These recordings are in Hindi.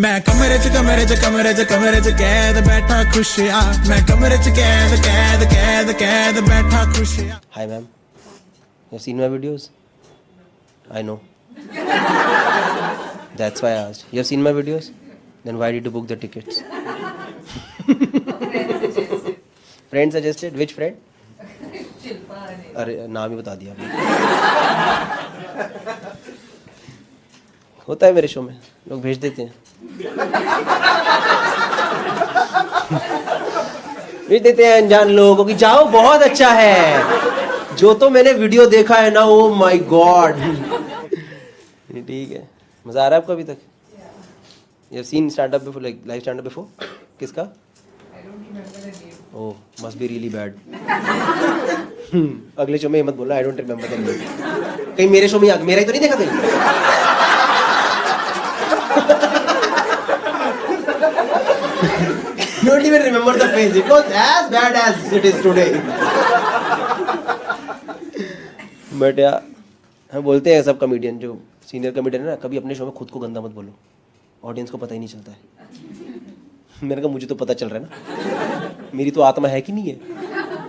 मैं कमरे च कमरे च कमरे च कमरे च कैद बैठा खुश आ मैं कमरे च कैद कैद कैद कैद बैठा खुश आ. Hi ma'am, you have seen my videos? I know. That's why I asked. You have seen my videos? Then why did you book the tickets? Friend suggested. Which friend? अरे नाम ही बता दिया आपने. होता है मेरे शो में, लोग भेज देते हैं. भेज देते हैं अनजान लोगों को कि जाओ बहुत अच्छा है. जो तो मैंने वीडियो देखा है ना, ओ माय गॉड. ठीक है, मजा आ रहा है आपको अभी तक? You have scene stand up before, like live stand up before? किसका? ओह, मस्ट बी रियली बैड. अगले शो में मत बोलना I don't remember the name. कहीं मेरे शो में मेरा ही तो नहीं देखा कहीं? Don't even remember the face. It was as bad as it is today. But यार, हम बोलते हैं सब कॉमेडियन जो सीनियर कॉमेडियन है ना, कभी अपने शो में खुद को गंदा मत बोलो, ऑडियंस को पता ही नहीं चलता है. मैंने कहा मुझे तो पता चल रहा है ना, मेरी तो आत्मा है कि नहीं है,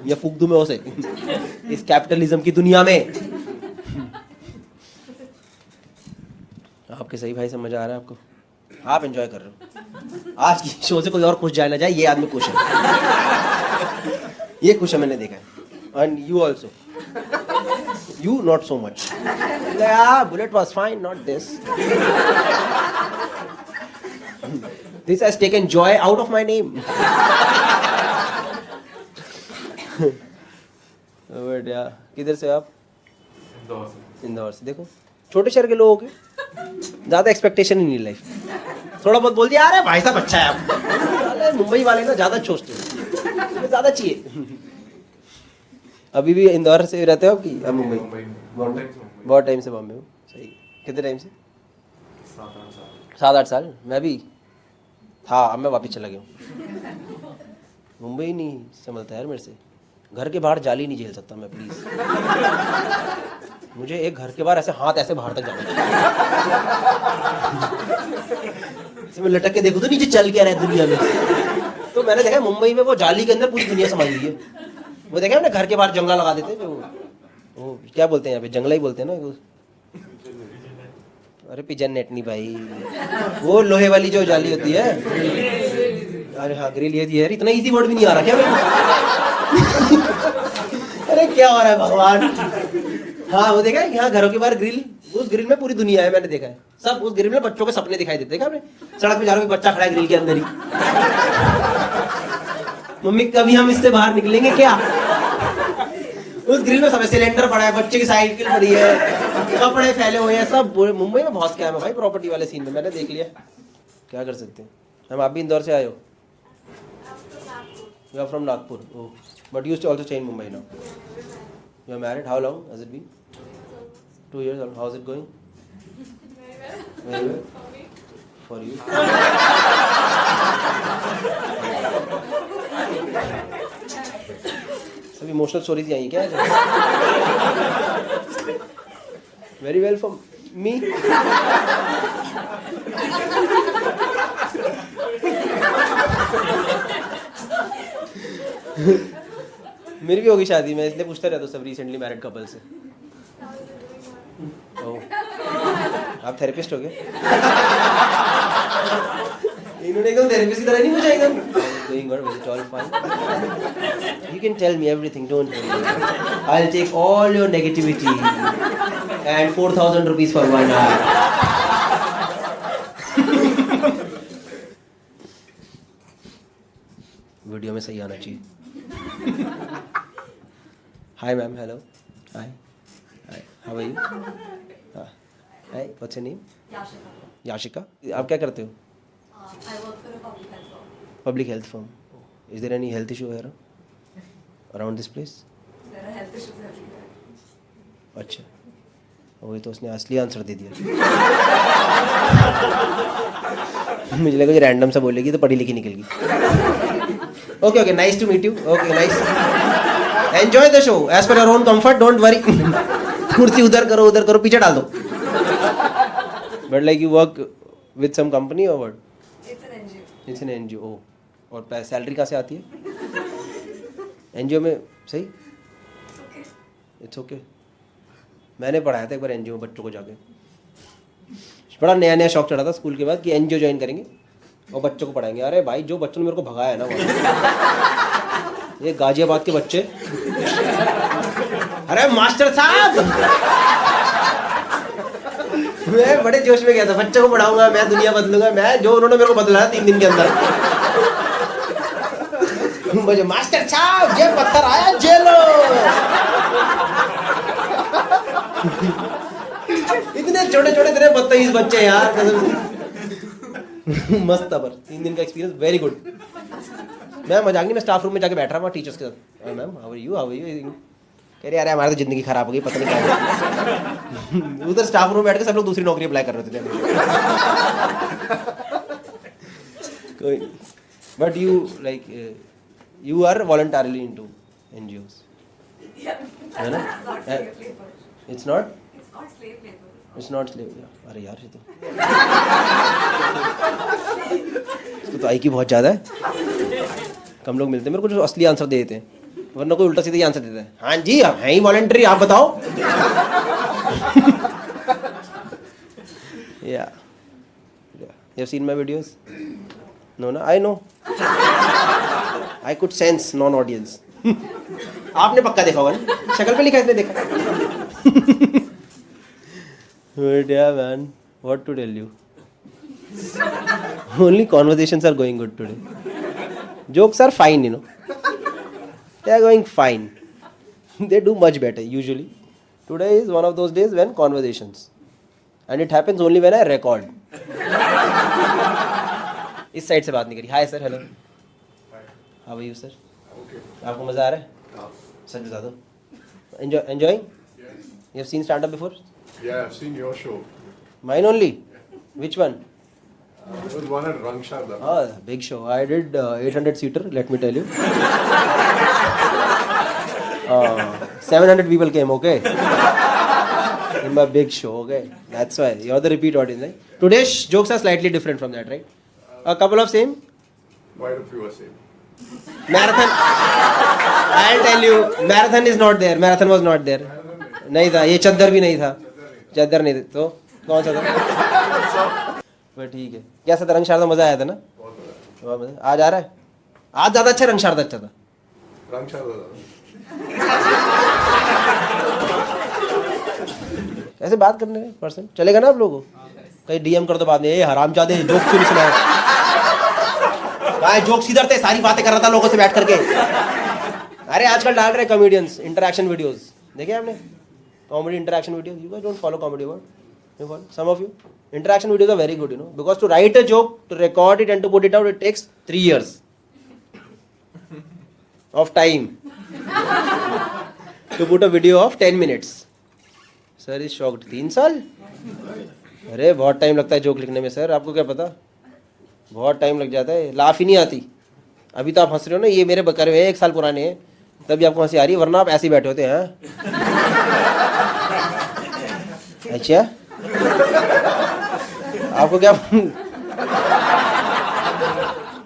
या फूक दूं मैं उसे इस कैपिटलिज्म की दुनिया में. आपके सही भाई से मजा आ रहा है आपको? आप एंजॉय कर रहे हो. आज की शो से कोई और खुश जाए ना जाए, ये आदमी खुश है. ये खुश है, मैंने देखा है. And you also. You not so much. Bullet was fine, not this. This has taken Joy out of my name. But यार, किधर से आप? इंदौर से. देखो, छोटे शहर के लोगों के ज्यादा एक्सपेक्टेशन ही नहीं लाइफ. थोड़ा बहुत बोल दिया, अरे भाई साहब अच्छा है आप. मुंबई वाले ना ज्यादा सोचते हैं, ज्यादा चाहिए. अभी भी इंदौर से रहते हो कि मुंबई? बहुत टाइम से बॉम्बे हूँ. सही. कितने टाइम से? 7-8 साल. मैं भी था, अब मैं वापस चला गया हूँ. मुंबई नहीं संभलता यार मेरे से. घर के बाहर जाली नहीं झेल सकता मैं, प्लीज. मुझे एक घर के बाहर ऐसे हाथ ऐसे बाहर तक जाना चाहिए. मैं लटक के देखूं तो नीचे चल क्या रहा है दुनिया में. तो मैंने देखा मुंबई में वो जाली के अंदर पूरी दुनिया समाई हुई है. वो देखा अपने घर के बाहर जंगला लगा देते हैं. वो क्या बोलते हैं यहाँ पे, जंगला ही बोलते हैं ना. अरे पिजन नेट नहीं भाई, वो लोहे वाली जो जाली होती है. अरे हाँ, ग्रिल ये यार, इतना इजी वर्ड भी नहीं आ रहा क्या मेरे? अरे क्या हो रहा है भगवान. हाँ, वो देखा है यहाँ घरों के बाहर ग्रिल. उस ग्रिल में पूरी दुनिया है, मैंने देखा है. सब उस ग्रिल में बच्चों के सपने दिखाई देते हैं. आपने सड़क पे जा रहे हो, बच्चा खड़ा है ग्रिल के अंदर ही. मम्मी कभी हम इससे बाहर निकलेंगे क्या? उस ग्रिल में सब सिलेंडर पड़ा है, बच्चे की साइकिल पड़ी है, कपड़े फैले हुए हैं. सब मुंबई में बहुत स्कैम है भाई, प्रॉपर्टी वाले सीन में. मैंने देख लिया. क्या कर सकते हैं हम. आप भी इंदौर से आए हो? You are from Nagpur. Oh, but you also stay in Mumbai now. You are married. How long has it been? 2 years. How is it going? Very well. For you. सब इमोशनल स्टोरीज आई क्या? Very well for me. मेरी भी होगी शादी. मैं इसलिए पूछता रहता हूँ सब रिसेंटली मैरिड कपल से. आप थेरेपिस्ट हो गए? इन्होंने एकदम थेरेपिस्ट की तरह नहीं पूछा एकदम. Doing good, it's all fine. You can tell me everything, don't worry. I'll take all your negativity and 4,000 rupees for 1 hour. Video में सही आना चाहिए. Hi ma'am, hello. Hi. Hi. How are you? Hi. What's your name? Yashika. आप क्या करते हो? I work for a public health firm. Public health firm. Is there any health issue here around this place? There are health issues everywhere. अच्छा, वही तो उसने असली आंसर दे दिया. मुझे लगा कि रैंडम सा बोलेगी तो पढ़ी लिखी निकल गई. Okay, nice to meet you. Okay, nice. Enjoy the show as per your own comfort, don't worry. कुर्सी उधर करो, पीछे डाल दो. But like you work with some company or what? It's an NGO. और सैलरी कहाँ से आती है? एनजीओ में सही, Okay. It's okay. मैंने पढ़ाया था एक बार एनजीओ में बच्चों को जाके, बड़ा नया नया शौक चढ़ा था स्कूल के बाद कि एनजीओ ज्वाइन करेंगे और बच्चों को पढ़ाएंगे। अरे भाई जो बच्चों ने मेरे को भगाया है ना वहाँ, ये गाजियाबाद के बच्चे, अरे मास्टर साहब, मैं बड़े जोश में गया था, बच्चों को पढ़ाऊंगा मैं, दुनिया बदलूंगा मैं, जो उन्होंने मेरे को बदला 3 दिन के अंदर। मुझे मास्टर साहब ये पत्थर आया जेलो। इतने छोटे छोटे तेरे बदतमीज बच्चे यार, मस्त था। पर 3 दिन का एक्सपीरियंस वेरी गुड। मैं मजाक नहीं, मैं स्टाफ रूम में जाके बैठ रहा हूँ टीचर्स के साथ, मैम हाउ आर यू कह रहे अरे हमारी तो जिंदगी खराब हो गई, पता नहीं क्या। उधर स्टाफ रूम में बैठ के सब लोग दूसरी नौकरी अप्लाई कर रहे थे। But you like you are voluntarily into NGOs, Yeah. है ना? It's not slave labor. It's not It's not slave labor. It's not slave. अरे यार ये तो इसको तो आई की बहुत ज़्यादा है। कम लोग मिलते हैं मेरे को जो असली आंसर दे देते हैं, वरना कोई उल्टा सीधा ही आंसर देता है। हाँ जी आप हैं ही वॉलंटरी, आप बताओ। या you have seen my videos? No ना, I know, I could sense non audience. आपने पक्का देखा होगा ना, शक्ल पे लिखा है, इसने देखा। But yeah, man, what to tell you? Only conversations are going good today. Jokes are fine, you know. They are going fine. They do much better usually. Today is one of those days when conversations, and it happens only when I record. इस साइड से बात नहीं करी। Hi sir, hello, how are you sir? आपको मजा आ रहा है? सच बता दो। Enjoying? You have seen stand up before? Yeah, I've seen your show. Mine only? Which one? There was one at Rangshada. Oh, big show. I did 800 seater, let me tell you. 700 people came, okay? In my big show, okay? That's why. You're the repeat audience, right? Today's jokes are slightly different from that, right? A couple of same. Quite a few are same. Marathon. I'll tell you, marathon is not there. Marathon was not there. नहीं था, ये चद्दर भी नहीं था, चद्दर नहीं था, तो कौन सा था? पर ठीक है। कैसा था? रंग शारदा मजा आया था ना? बहुत मजा। आज आ रहा है? आज ज्यादा अच्छा, रंग शारदा अच्छा था। Rangshada. ऐसे बात करने में पर्सन चलेगा ना आप लोगों को? कहीं डीएम कर दो बाद में, ये हरामजादे जोक क्यों नहीं सुनाए? जोक सीधर थे, सारी बातें कर रहा था लोगों से बैठ करके। अरे आजकल डाल रहे कॉमेडियंस इंटरेक्शन वीडियोस, देखे आपने? Comedy interaction videos. You guys don't follow comedy, what? You follow? Some of you. Interaction videos are very good, you know, because to write a joke, to record it and to put it out, it takes 3 years of time. To put a video of 10 minutes. Sir is shocked. 3 साल? अरे बहुत टाइम लगता है जोक लिखने में सर, आपको क्या पता? बहुत टाइम लग जाता है, लाफ ही नहीं आती। अभी तो आप हंस रहे हो ना, ये मेरे बकरे हुए 1 साल पुराने हैं, तभी आपको हंसी आ रही है, वरना आप ऐसे ही बैठे होते हैं। अच्छा, आपको क्या?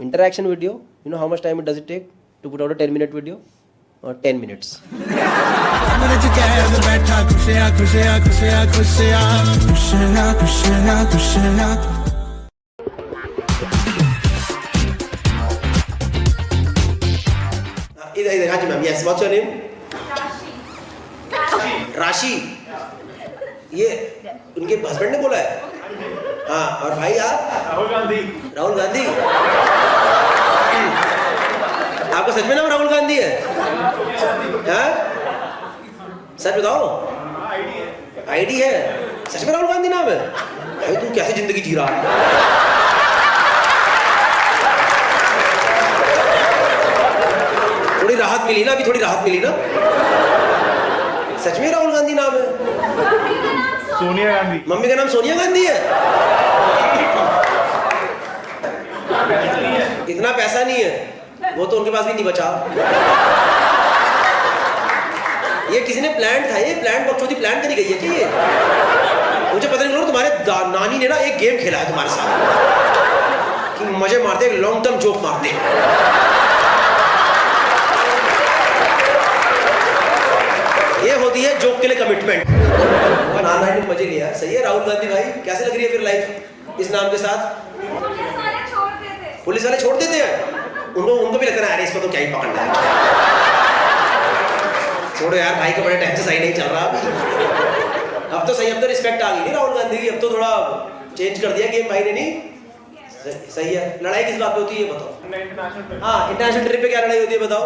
Interaction video, you know how much time it does it take to put out a 10-minute video? 10 minutes. कमरे च कैद बैठा खुशियां खुशियां खुशियां खुशियां खुशियां खुशियां खुशियां। इधर हाँ जी ma'am, yes, what's your name? Rashi. ये उनके हस्बैंड ने बोला है? हाँ, और भाई आप? राहुल गांधी। राहुल गांधी? आपका सच में नाम राहुल गांधी है? हाँ? सच बताओ। आईडी है? सच में राहुल गांधी नाम है? भाई तू कैसे जिंदगी जी रहा है? थोड़ी राहत मिली ना, अभी थोड़ी राहत मिली ना? सच में राहुल गांधी नाम है? सोनिया गांधी। मम्मी का नाम सोनिया गांधी है? इतना पैसा नहीं है, वो तो उनके पास भी नहीं बचा। ये किसी ने प्लान था, ये प्लान बकचोदी प्लान करी गई है कि ये? मुझे पता नहीं, तुम्हारे नानी ने ना एक गेम खेला है तुम्हारे साथ। कि मजे मारते, लॉन्ग टर्म जोक मारते। ये होती है जोक के लिए कमिटमेंट। नाना ने मजे लिया, सही है। राहुल गांधी भाई कैसे लग रही है फिर लाइफ इस नाम के साथ? पुलिस वाले छोड़ देते हैं उनको भी लगता है अरे इसको तो क्या ही पकड़ना है, छोड़ो यार भाई का बड़ा टाइम से सही नहीं चल रहा अभी। अब तो सही, अब तो रिस्पेक्ट आ गई नहीं राहुल गांधी की, अब तो थोड़ा चेंज कर दिया गेम भाई ने। नहीं सही है। लड़ाई किस बात पे होती है ये बताओ? हाँ, इंटरनेशनल ट्रिप पे क्या लड़ाई होती है बताओ?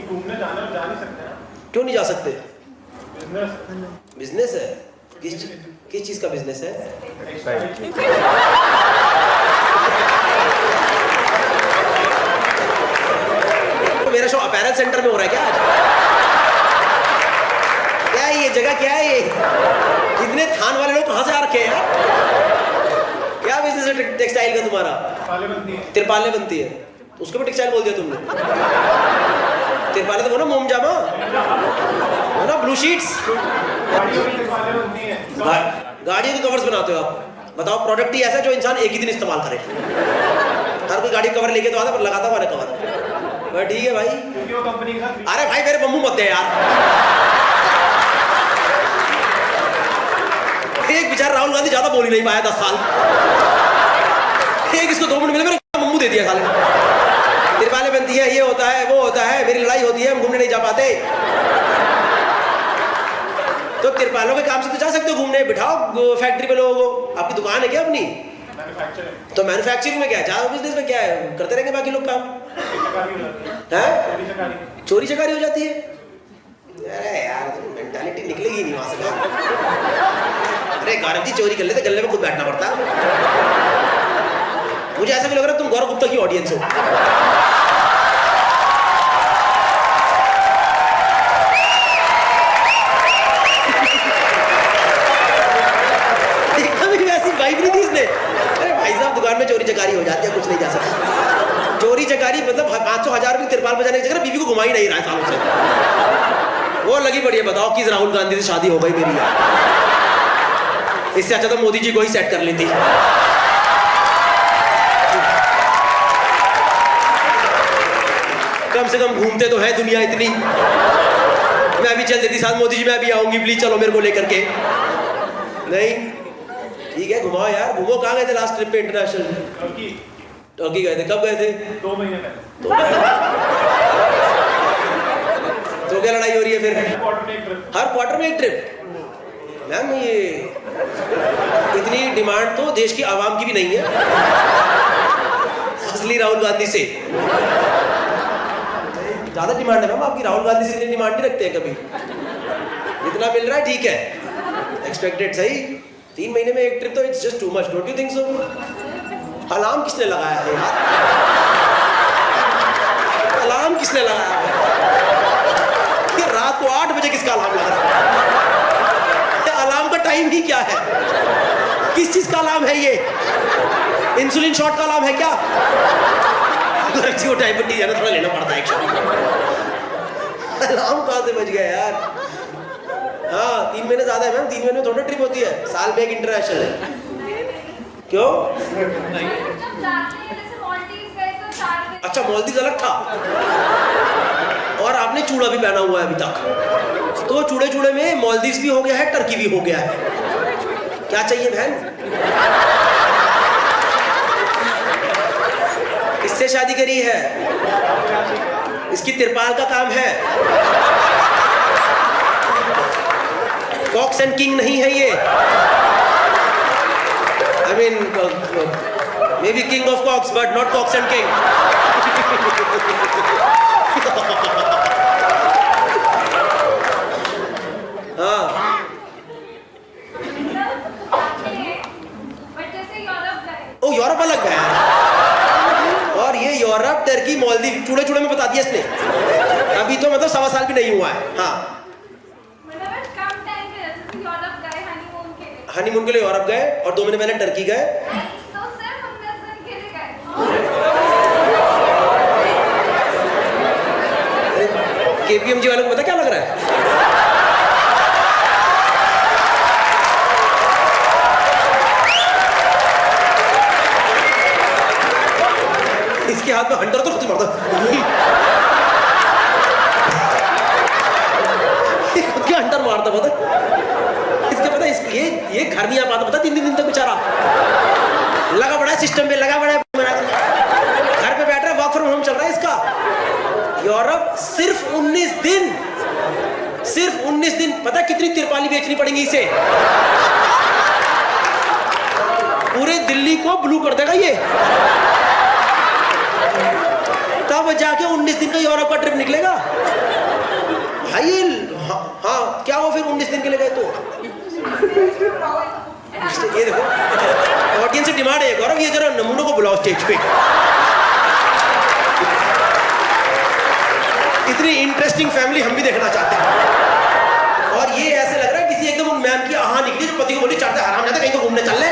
घूमने जाना जा नहीं सकते हैं। क्यों नहीं जा सकते? बिजनेस बिजनेस है। किस चीज का बिजनेस है? तो मेरा शो अपैरल सेंटर में हो रहा है क्या आज? क्या है ये जगह, क्या है ये? इतने थान वाले लोग कहाँ से आ रखे हैं यार? क्या बिजनेस है टेक्सटाइल का तुम्हारा? तिरपालें बनती है। उसको भी टेक्सटाइल बोल दिया तुमने। तिरपालें तो वो ना मोम जामा, वो ना ब्लू शीट्स। गाड़ियों के कवर्स बनाते हो आप? बताओ, प्रोडक्ट ही ऐसा है जो इंसान एक ही दिन इस्तेमाल करे। हर कोई गाड़ी कवर लेके तो आता पर लगाता हुआ कवर। ठीक है भाई। अरे भाई मेरे बम्बू मत दे यार। एक बेचारा राहुल गांधी ज्यादा बोल ही नहीं पाया 10 साल। एक इसको 2 मिनट मिले, मेरे बम्बू दे दिया खाली। तिरपालें बनती है, ये होता है, वो होता है, मेरी लड़ाई होती है, हम घूमने नहीं जा पाते। तो तिरपालों के काम से तो जा सकते हो घूमने, बिठाओ फैक्ट्री पे लोगों को। आपकी दुकान है क्या अपनी? तो मैन्युफैक्चरिंग में क्या है, ज्यादा बिजनेस में क्या है, करते रहेंगे बाकी लोग काम। चोरी चकारी हो जाती है। अरे यार मेंटालिटी निकलेगी नहीं वहां से। अरे गौरव जी चोरी कर लेते, गले में खुद बैठना पड़ता। मुझे ऐसा भी लग रहा है तुम गौरव गुप्ता की ऑडियंस हो। दुकान में चोरी चकारी हो जाती है, कुछ नहीं जा सकता। चोरी चकारी मतलब 500,000 रुपये तिरपाल बजाने की जगह बीवी को घुमा ही नहीं रहा है सालों से। वो लगी पड़ी है। बताओ किस राहुल गांधी से शादी हो गई मेरी यार? इससे अच्छा तो मोदी जी को ही सेट कर लेती। कम से कम घूमते तो है दुनिया इतनी। मैं भी चल देती साथ मोदी जी, मैं भी आऊंगी प्लीज चलो मेरे को लेकर के। नहीं ठीक है, घुमाओ यार। घूमो। कहाँ गए थे लास्ट ट्रिप पे इंटरनेशनल? टर्की गए थे। कब गए थे? 2 महीने पहले। तो क्या लड़ाई हो रही है फिर? हर क्वार्टर में एक ट्रिप? मैम ये इतनी डिमांड तो देश की आवाम की भी नहीं है, असली राहुल गांधी से ज्यादा डिमांड है मैम आपकी। राहुल गांधी से इतनी डिमांड नहीं रखते हैं कभी। जितना मिल रहा है ठीक है, एक्सपेक्टेड सही। 3 महीने में एक ट्रिप तो it's just too much, don't you think so? Alarm किसने लगाया है यार? अलार्म किसने लगाया है? ये रात को 8 बजे किसका अलार्म लगा रहा है? अलार्म का टाइम ही क्या है? किस चीज का अलार्म है ये? इंसुलिन शॉट का अलार्म है क्या? वो डायबिटीज है ना, थोड़ा लेना पड़ता है एक शॉट। अलार्म कहाँ से बज गया यार? हाँ 3 महीने ज्यादा है मैम। 3 महीने में थोड़ा ट्रिप होती है, साल में एक इंटरनेशनल है। क्यों? अच्छा मालदीव अलग था और आपने चूड़ा भी पहना हुआ है अभी तक। तो चूड़े चूड़े में मालदीव भी हो गया है, टर्की भी हो गया है। क्या चाहिए बहन? किससे शादी करी है? इसकी तिरपाल का काम है। कॉक्स एंड किंग नहीं है ये। I mean, maybe king of cocks, but not cocks and king. हाँ। ओ यूरोप अलग है और ये यूरोप, टर्की, मालदीव चूड़े चूड़े में बता दिया इसने। अभी तो मतलब 1.25 साल भी नहीं हुआ है। हाँ हनीमून के लिए यूरोप गए और 2 महीने पहले टर्की गए। तो सिर्फ हम 10 दिन के लिए गए। KPMG वालों को पता क्या लग रहा है? हाथ में हंटर तो खुद मरता खुद के हंटर मारता पता इसके पता ये घर नहीं आ पाता पता 3 दिन तक बेचारा लगा बड़ा है सिस्टम में लगा बड़ा है घर पे बैठ रहा है वर्क फ्रॉम होम चल रहा है इसका यूरोप सिर्फ 19 दिन पता कितनी तिरपाली बेचनी पड़ेगी इसे पूरे दिल्ली को ब्लू कर देगा ये तब जाके 19 दिन का यूरोप का ट्रिप निकलेगा भाई हाँ क्या हो फिर 19 दिन के लिए गए तो ये देखो ऑडियंस से डिमांड है गौरव ये जरा नमूनों को बुलाओ स्टेज पे इतनी इंटरेस्टिंग फैमिली हम भी देखना चाहते हैं और ये ऐसे लग रहा है किसी एकदम उन मैम की आहा निकली जो पति को बोली चाहते हराम जाते कहीं तो घूमने चल ले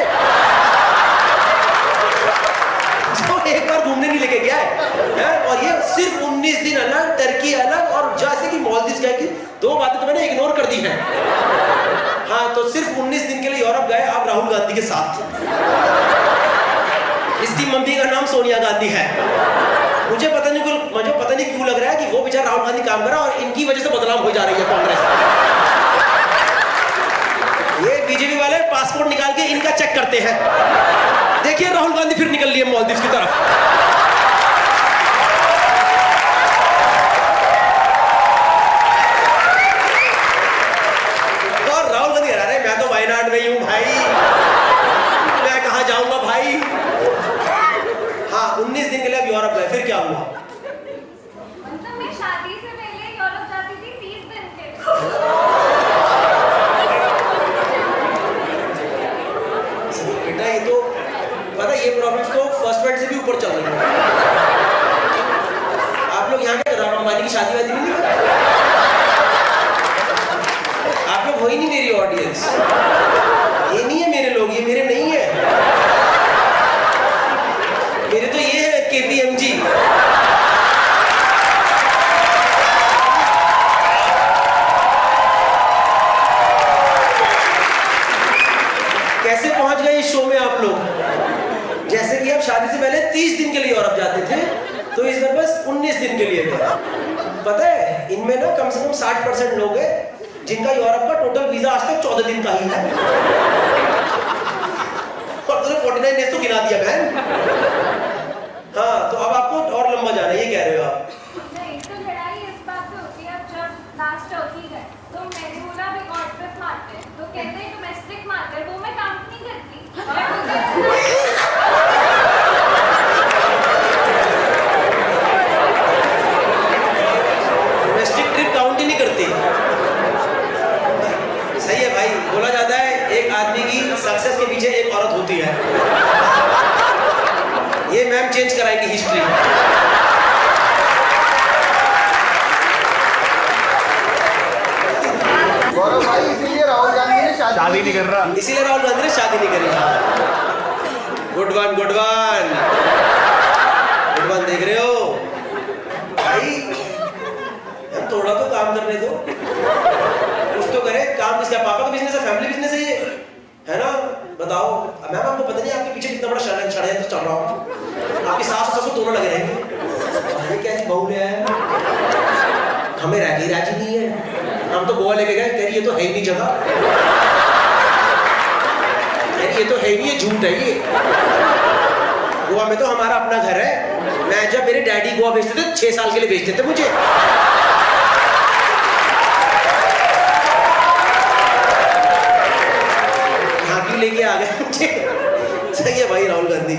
तो एक बार घूमने नहीं लेके गया है और ये सिर्फ 19 दिन अलग टर्की अलग और जैसे कि मालदीव गए कि 2 बातें तो मैंने इग्नोर कर दी हैं हाँ तो सिर्फ 19 दिन के लिए यूरोप गए आप राहुल गांधी के साथ इसकी मम्मी का नाम सोनिया गांधी है मुझे पता नहीं क्यों लग रहा है कि वो बेचारा राहुल गांधी काम कर रहा है और इनकी वजह से बदनाम हो जा रही है कांग्रेस ये बीजेपी वाले पासपोर्ट निकाल के इनका चेक करते हैं देखिए राहुल गांधी फिर निकल लिए मालदीव की तरफ और राहुल गांधी कह रहे मैं तो वायनाड में ही हूं भाई मैं कहां जाऊंगा भाई हाँ 19 दिन के लिए अब यूरोप गए फिर क्या हुआ मतलब मैं शादी से पहले यूरोप जाती थी 30 दिन के लिए बेटा ये तो पता ये प्रॉब्लम्स तो फर्स्ट वर्ल्ड से भी ऊपर चल रही है आप लोग यहाँ के राम अंबानी की शादी वादी नहीं कर आप लोग हो ही नहीं मेरी ऑडियंस ये नहीं है मेरे लोग ये मेरे नहीं है मेरे तो ये है KPMG कैसे पहुंच गए इस शो में आप लोग जैसे कि आप शादी से पहले 30 दिन के लिए यूरोप जाते थे तो इस बार बस 19 दिन के लिए था पता है इनमें ना कम से कम 60% लोग हैं जिनका यूरोप का टोटल वीजा आज तक 14 दिन का ही है और तुमने 49 डेज तो गिना दिया बहन हाँ तो अब आपको और लंबा जाना है ये कह रहे हो आप नहीं तो लड़ाई इस बात पे होती है अब जब लास्ट टर्की गए तो मैंने बोला रिकॉर्ड पे मारते हैं तो कहते हैं डोमेस्टिक मारते हैं वो मैं काम नहीं करती डोमेस्टिक ट्रिप काउंट ही नहीं करती सही है भाई बोला जाता है एक आदमी की सक्सेस के पीछे एक औरत होती है ये मैम चेंज कराएंगे हिस्ट्री गौरव भाई इसीलिए राहुल गांधी ने शादी नहीं कर रहा इसीलिए राहुल गांधी ने शादी नहीं करी गुड वन देख रहे हो भाई हम थोड़ा तो काम करने दो कुछ तो करे काम किसका पापा का बिजनेस है फैमिली बिजनेस है ये है ना बताओ मैम आपको पता नहीं आपके पीछे कितना बड़ा षड्यंत्र चल रहा हो आपकी सास और ससुर दोनों लगे रहेंगे कैसी बहू ले आए हमें राजी नहीं है हम तो गोवा लेके गए कह रही ये तो है ही नहीं जगह ये तो है ही नहीं ये झूठ है ये गोवा में तो हमारा अपना घर है मैं जब मेरे डैडी गोवा भेजते थे 6 साल के लिए भेजते थे मुझे यहाँ भी लेके आ गए मुझे सही है भाई राहुल गांधी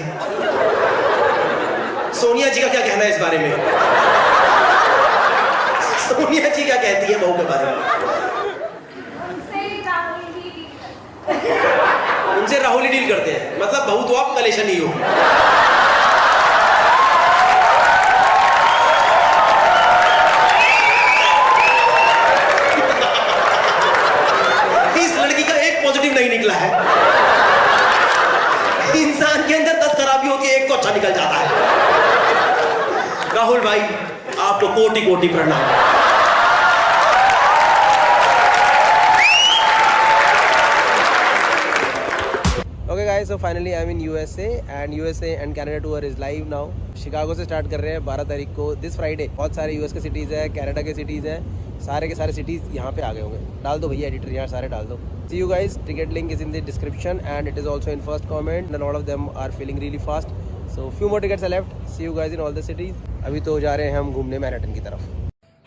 सोनिया जी का क्या कहना है इस बारे में सोनिया जी क्या कहती है बहू के बारे में उनसे राहुल ही डील करते हैं मतलब बहू तो आप कलेशन ही हो इस लड़की का एक पॉजिटिव नहीं निकला है इंसान के अंदर 10 खराबी होती है एक तो अच्छा निकल जाता है राहुल भाई आपको कोटि कोटि प्रणाम okay guys, so finally I'm in USA and Canada tour is live now. Chicago से स्टार्ट कर रहे हैं 12 तारीख को दिस फ्राइडे. बहुत सारे यूएस के सिटीज़ है, कनाडा के सिटीज़ हैं, सारे के सारे सिटीज़ यहाँ पे आ गए होंगे. डाल दो भैया एडिटर, यहाँ सारे डाल दो. See you guys, ticket link is in the description and it is also in first comment. A lot of them are filling really fast. So few more tickets are left. See you guys in all the cities. अभी तो जा रहे हैं हम घूमने मैनहट्टन की तरफ.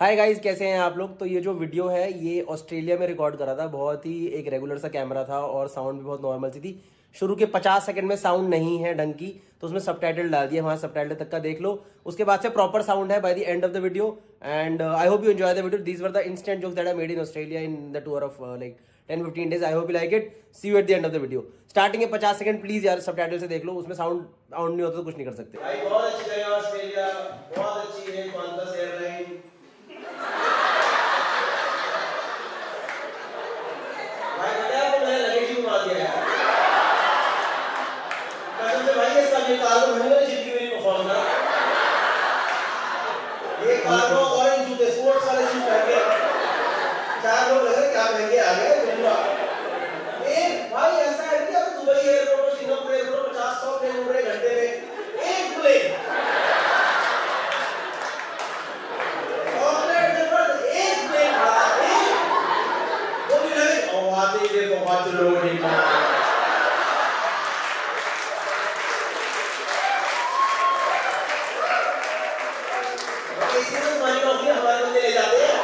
हाय गाइस, कैसे हैं आप लोग. तो ये जो वीडियो है ये ऑस्ट्रेलिया में रिकॉर्ड करा था. बहुत ही एक रेगुलर सा कैमरा था और साउंड भी बहुत नॉर्मल सी थी. शुरू के 50 सेकंड में साउंड नहीं है ढंग की, तो उसमें सबटाइटल डाल दिया. वहाँ सबटाइटल तक का देख लो. उसके बाद से प्रॉपर साउंड है by the end of the video. And I hope you enjoy the video. These were the instant jokes that I made in Australia in the tour of like 10-15 days. I hope you like it. See you at the end of the video. Starting के 50 सेकंड प्लीज यार सबटाइटल से देख लो. उसमें साउंड नहीं होता तो कुछ नहीं कर सकते. भाई बहुत अच्छी जगह ऑस्ट्रेलिया, बहुत अच्छी है. क्वांटस एयरलाइन भाई बताया तो मैंने लगेज ही घुमा दिया यार. कसम से भाई ये सब ये कार्गो मैंने जिंदगी में नहीं परफॉर्म करा. ये कार्गो ऑरेंज जूते स्पोर्ट्स वाले शूज पहन के 4 लोग लगे क्या महंगे आ गए. भाई ऐसा है कि अब दुबई एयरपोर्ट और सिंगापुर एयरपोर्ट 50-100 प्लेन उड़ रहे घंटे में. एक प्लेन ऑपरेट से पर एक प्लेन खड़ा है. वो भी नहीं और आते ही देखो बात लोग नहीं मार. इसमें हमारी नौकरी हमारे बंदे ले जाते हैं.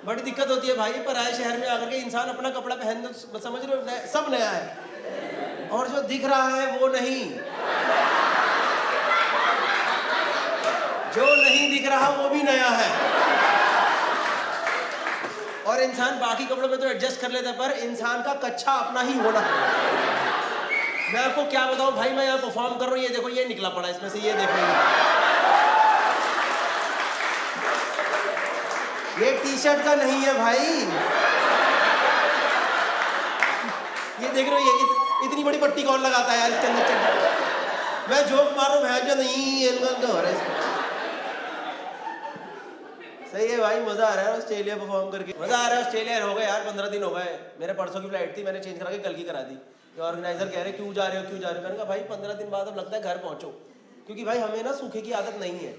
बड़ी दिक्कत होती है भाई पराए शहर में आकर के इंसान अपना कपड़ा पहन, समझ रहे हो, सब नया है और जो दिख रहा है वो नहीं. जो नहीं दिख रहा वो भी नया है. और इंसान बाकी कपड़ों में तो एडजस्ट कर लेता है पर इंसान का कच्चा अपना ही होना. मैं आपको क्या बताऊं भाई, मैं यहाँ परफॉर्म कर रहा हूँ. ये देखो ये निकला पड़ा इसमें से, ये देखो ये टी शर्ट का नहीं है भाई. ये देख रहे हो ये इतनी बड़ी पट्टी कौन लगाता है यार इसके अंदर. मैं जोक मार रहा हूँ जो नहीं हो रहा है. सही है भाई, मजा आ रहा है ऑस्ट्रेलिया परफॉर्म करके. मजा आ रहा है ऑस्ट्रेलिया. हो गए यार 15 दिन हो गए. मेरे परसों की फ्लाइट थी, मैंने चेंज करा के कल की करा दी. ऑर्गेनाइजर कह रहे क्यों जा रहे हो क्यों जा रहे हो. मैंने कहा भाई 15 दिन बाद अब लगता है घर पहुंचो, क्योंकि भाई हमें ना सूखे की आदत नहीं है.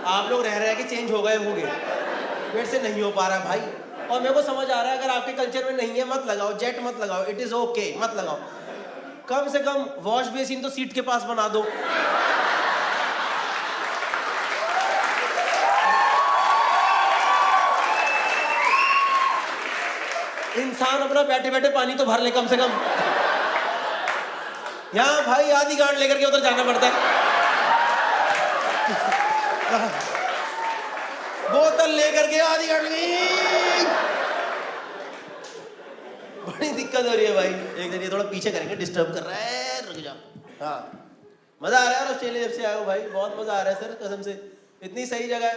आप लोग रह रहे हैं कि चेंज हो गए होंगे, पेट से नहीं हो पा रहा भाई. और मेरे को समझ आ रहा है अगर आपके कल्चर में नहीं है मत लगाओ, जेट मत लगाओ, इट इज ओके मत लगाओ. कम से कम वॉश बेसिन तो सीट के पास बना दो. इंसान अपना बैठे बैठे पानी तो भर ले कम से कम. यहाँ भाई आधी गांड लेकर के उधर जाना पड़ता है. बोतल लेकर के आधी गांड बड़ी दिक्कत हो रही है भाई. एक दिन ये थोड़ा पीछे करेंगे, डिस्टर्ब कर रहा है, रुक जाओ. हाँ मजा आ रहा है ऑस्ट्रेलिया जब से आए हो भाई, बहुत मजा आ रहा है सर कसम से. इतनी सही जगह है,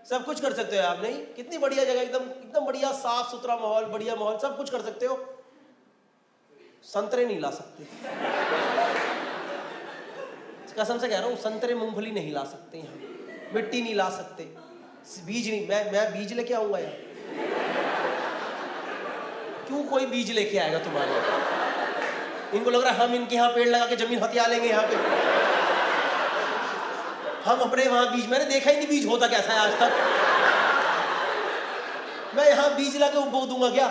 सब कुछ कर सकते हो आप. नहीं कितनी बढ़िया जगह, एकदम बढ़िया साफ सुथरा माहौल, बढ़िया माहौल, सब कुछ कर सकते हो. संतरे नहीं ला सकते कसम से कह रहा हूँ. संतरे मूंगफली नहीं ला सकते यहाँ, मिट्टी नहीं ला सकते, बीज नहीं. मैं बीज लेके आऊंगा यार. क्यों कोई बीज लेके आएगा तुम्हारे? इनको लग रहा है हम इनके यहाँ पेड़ लगा के जमीन हथिया लेंगे यहाँ पे. हम अपने वहां बीज, मैंने देखा ही नहीं बीज होता कैसा है आज तक. मैं यहाँ बीज ला के बो दूंगा क्या?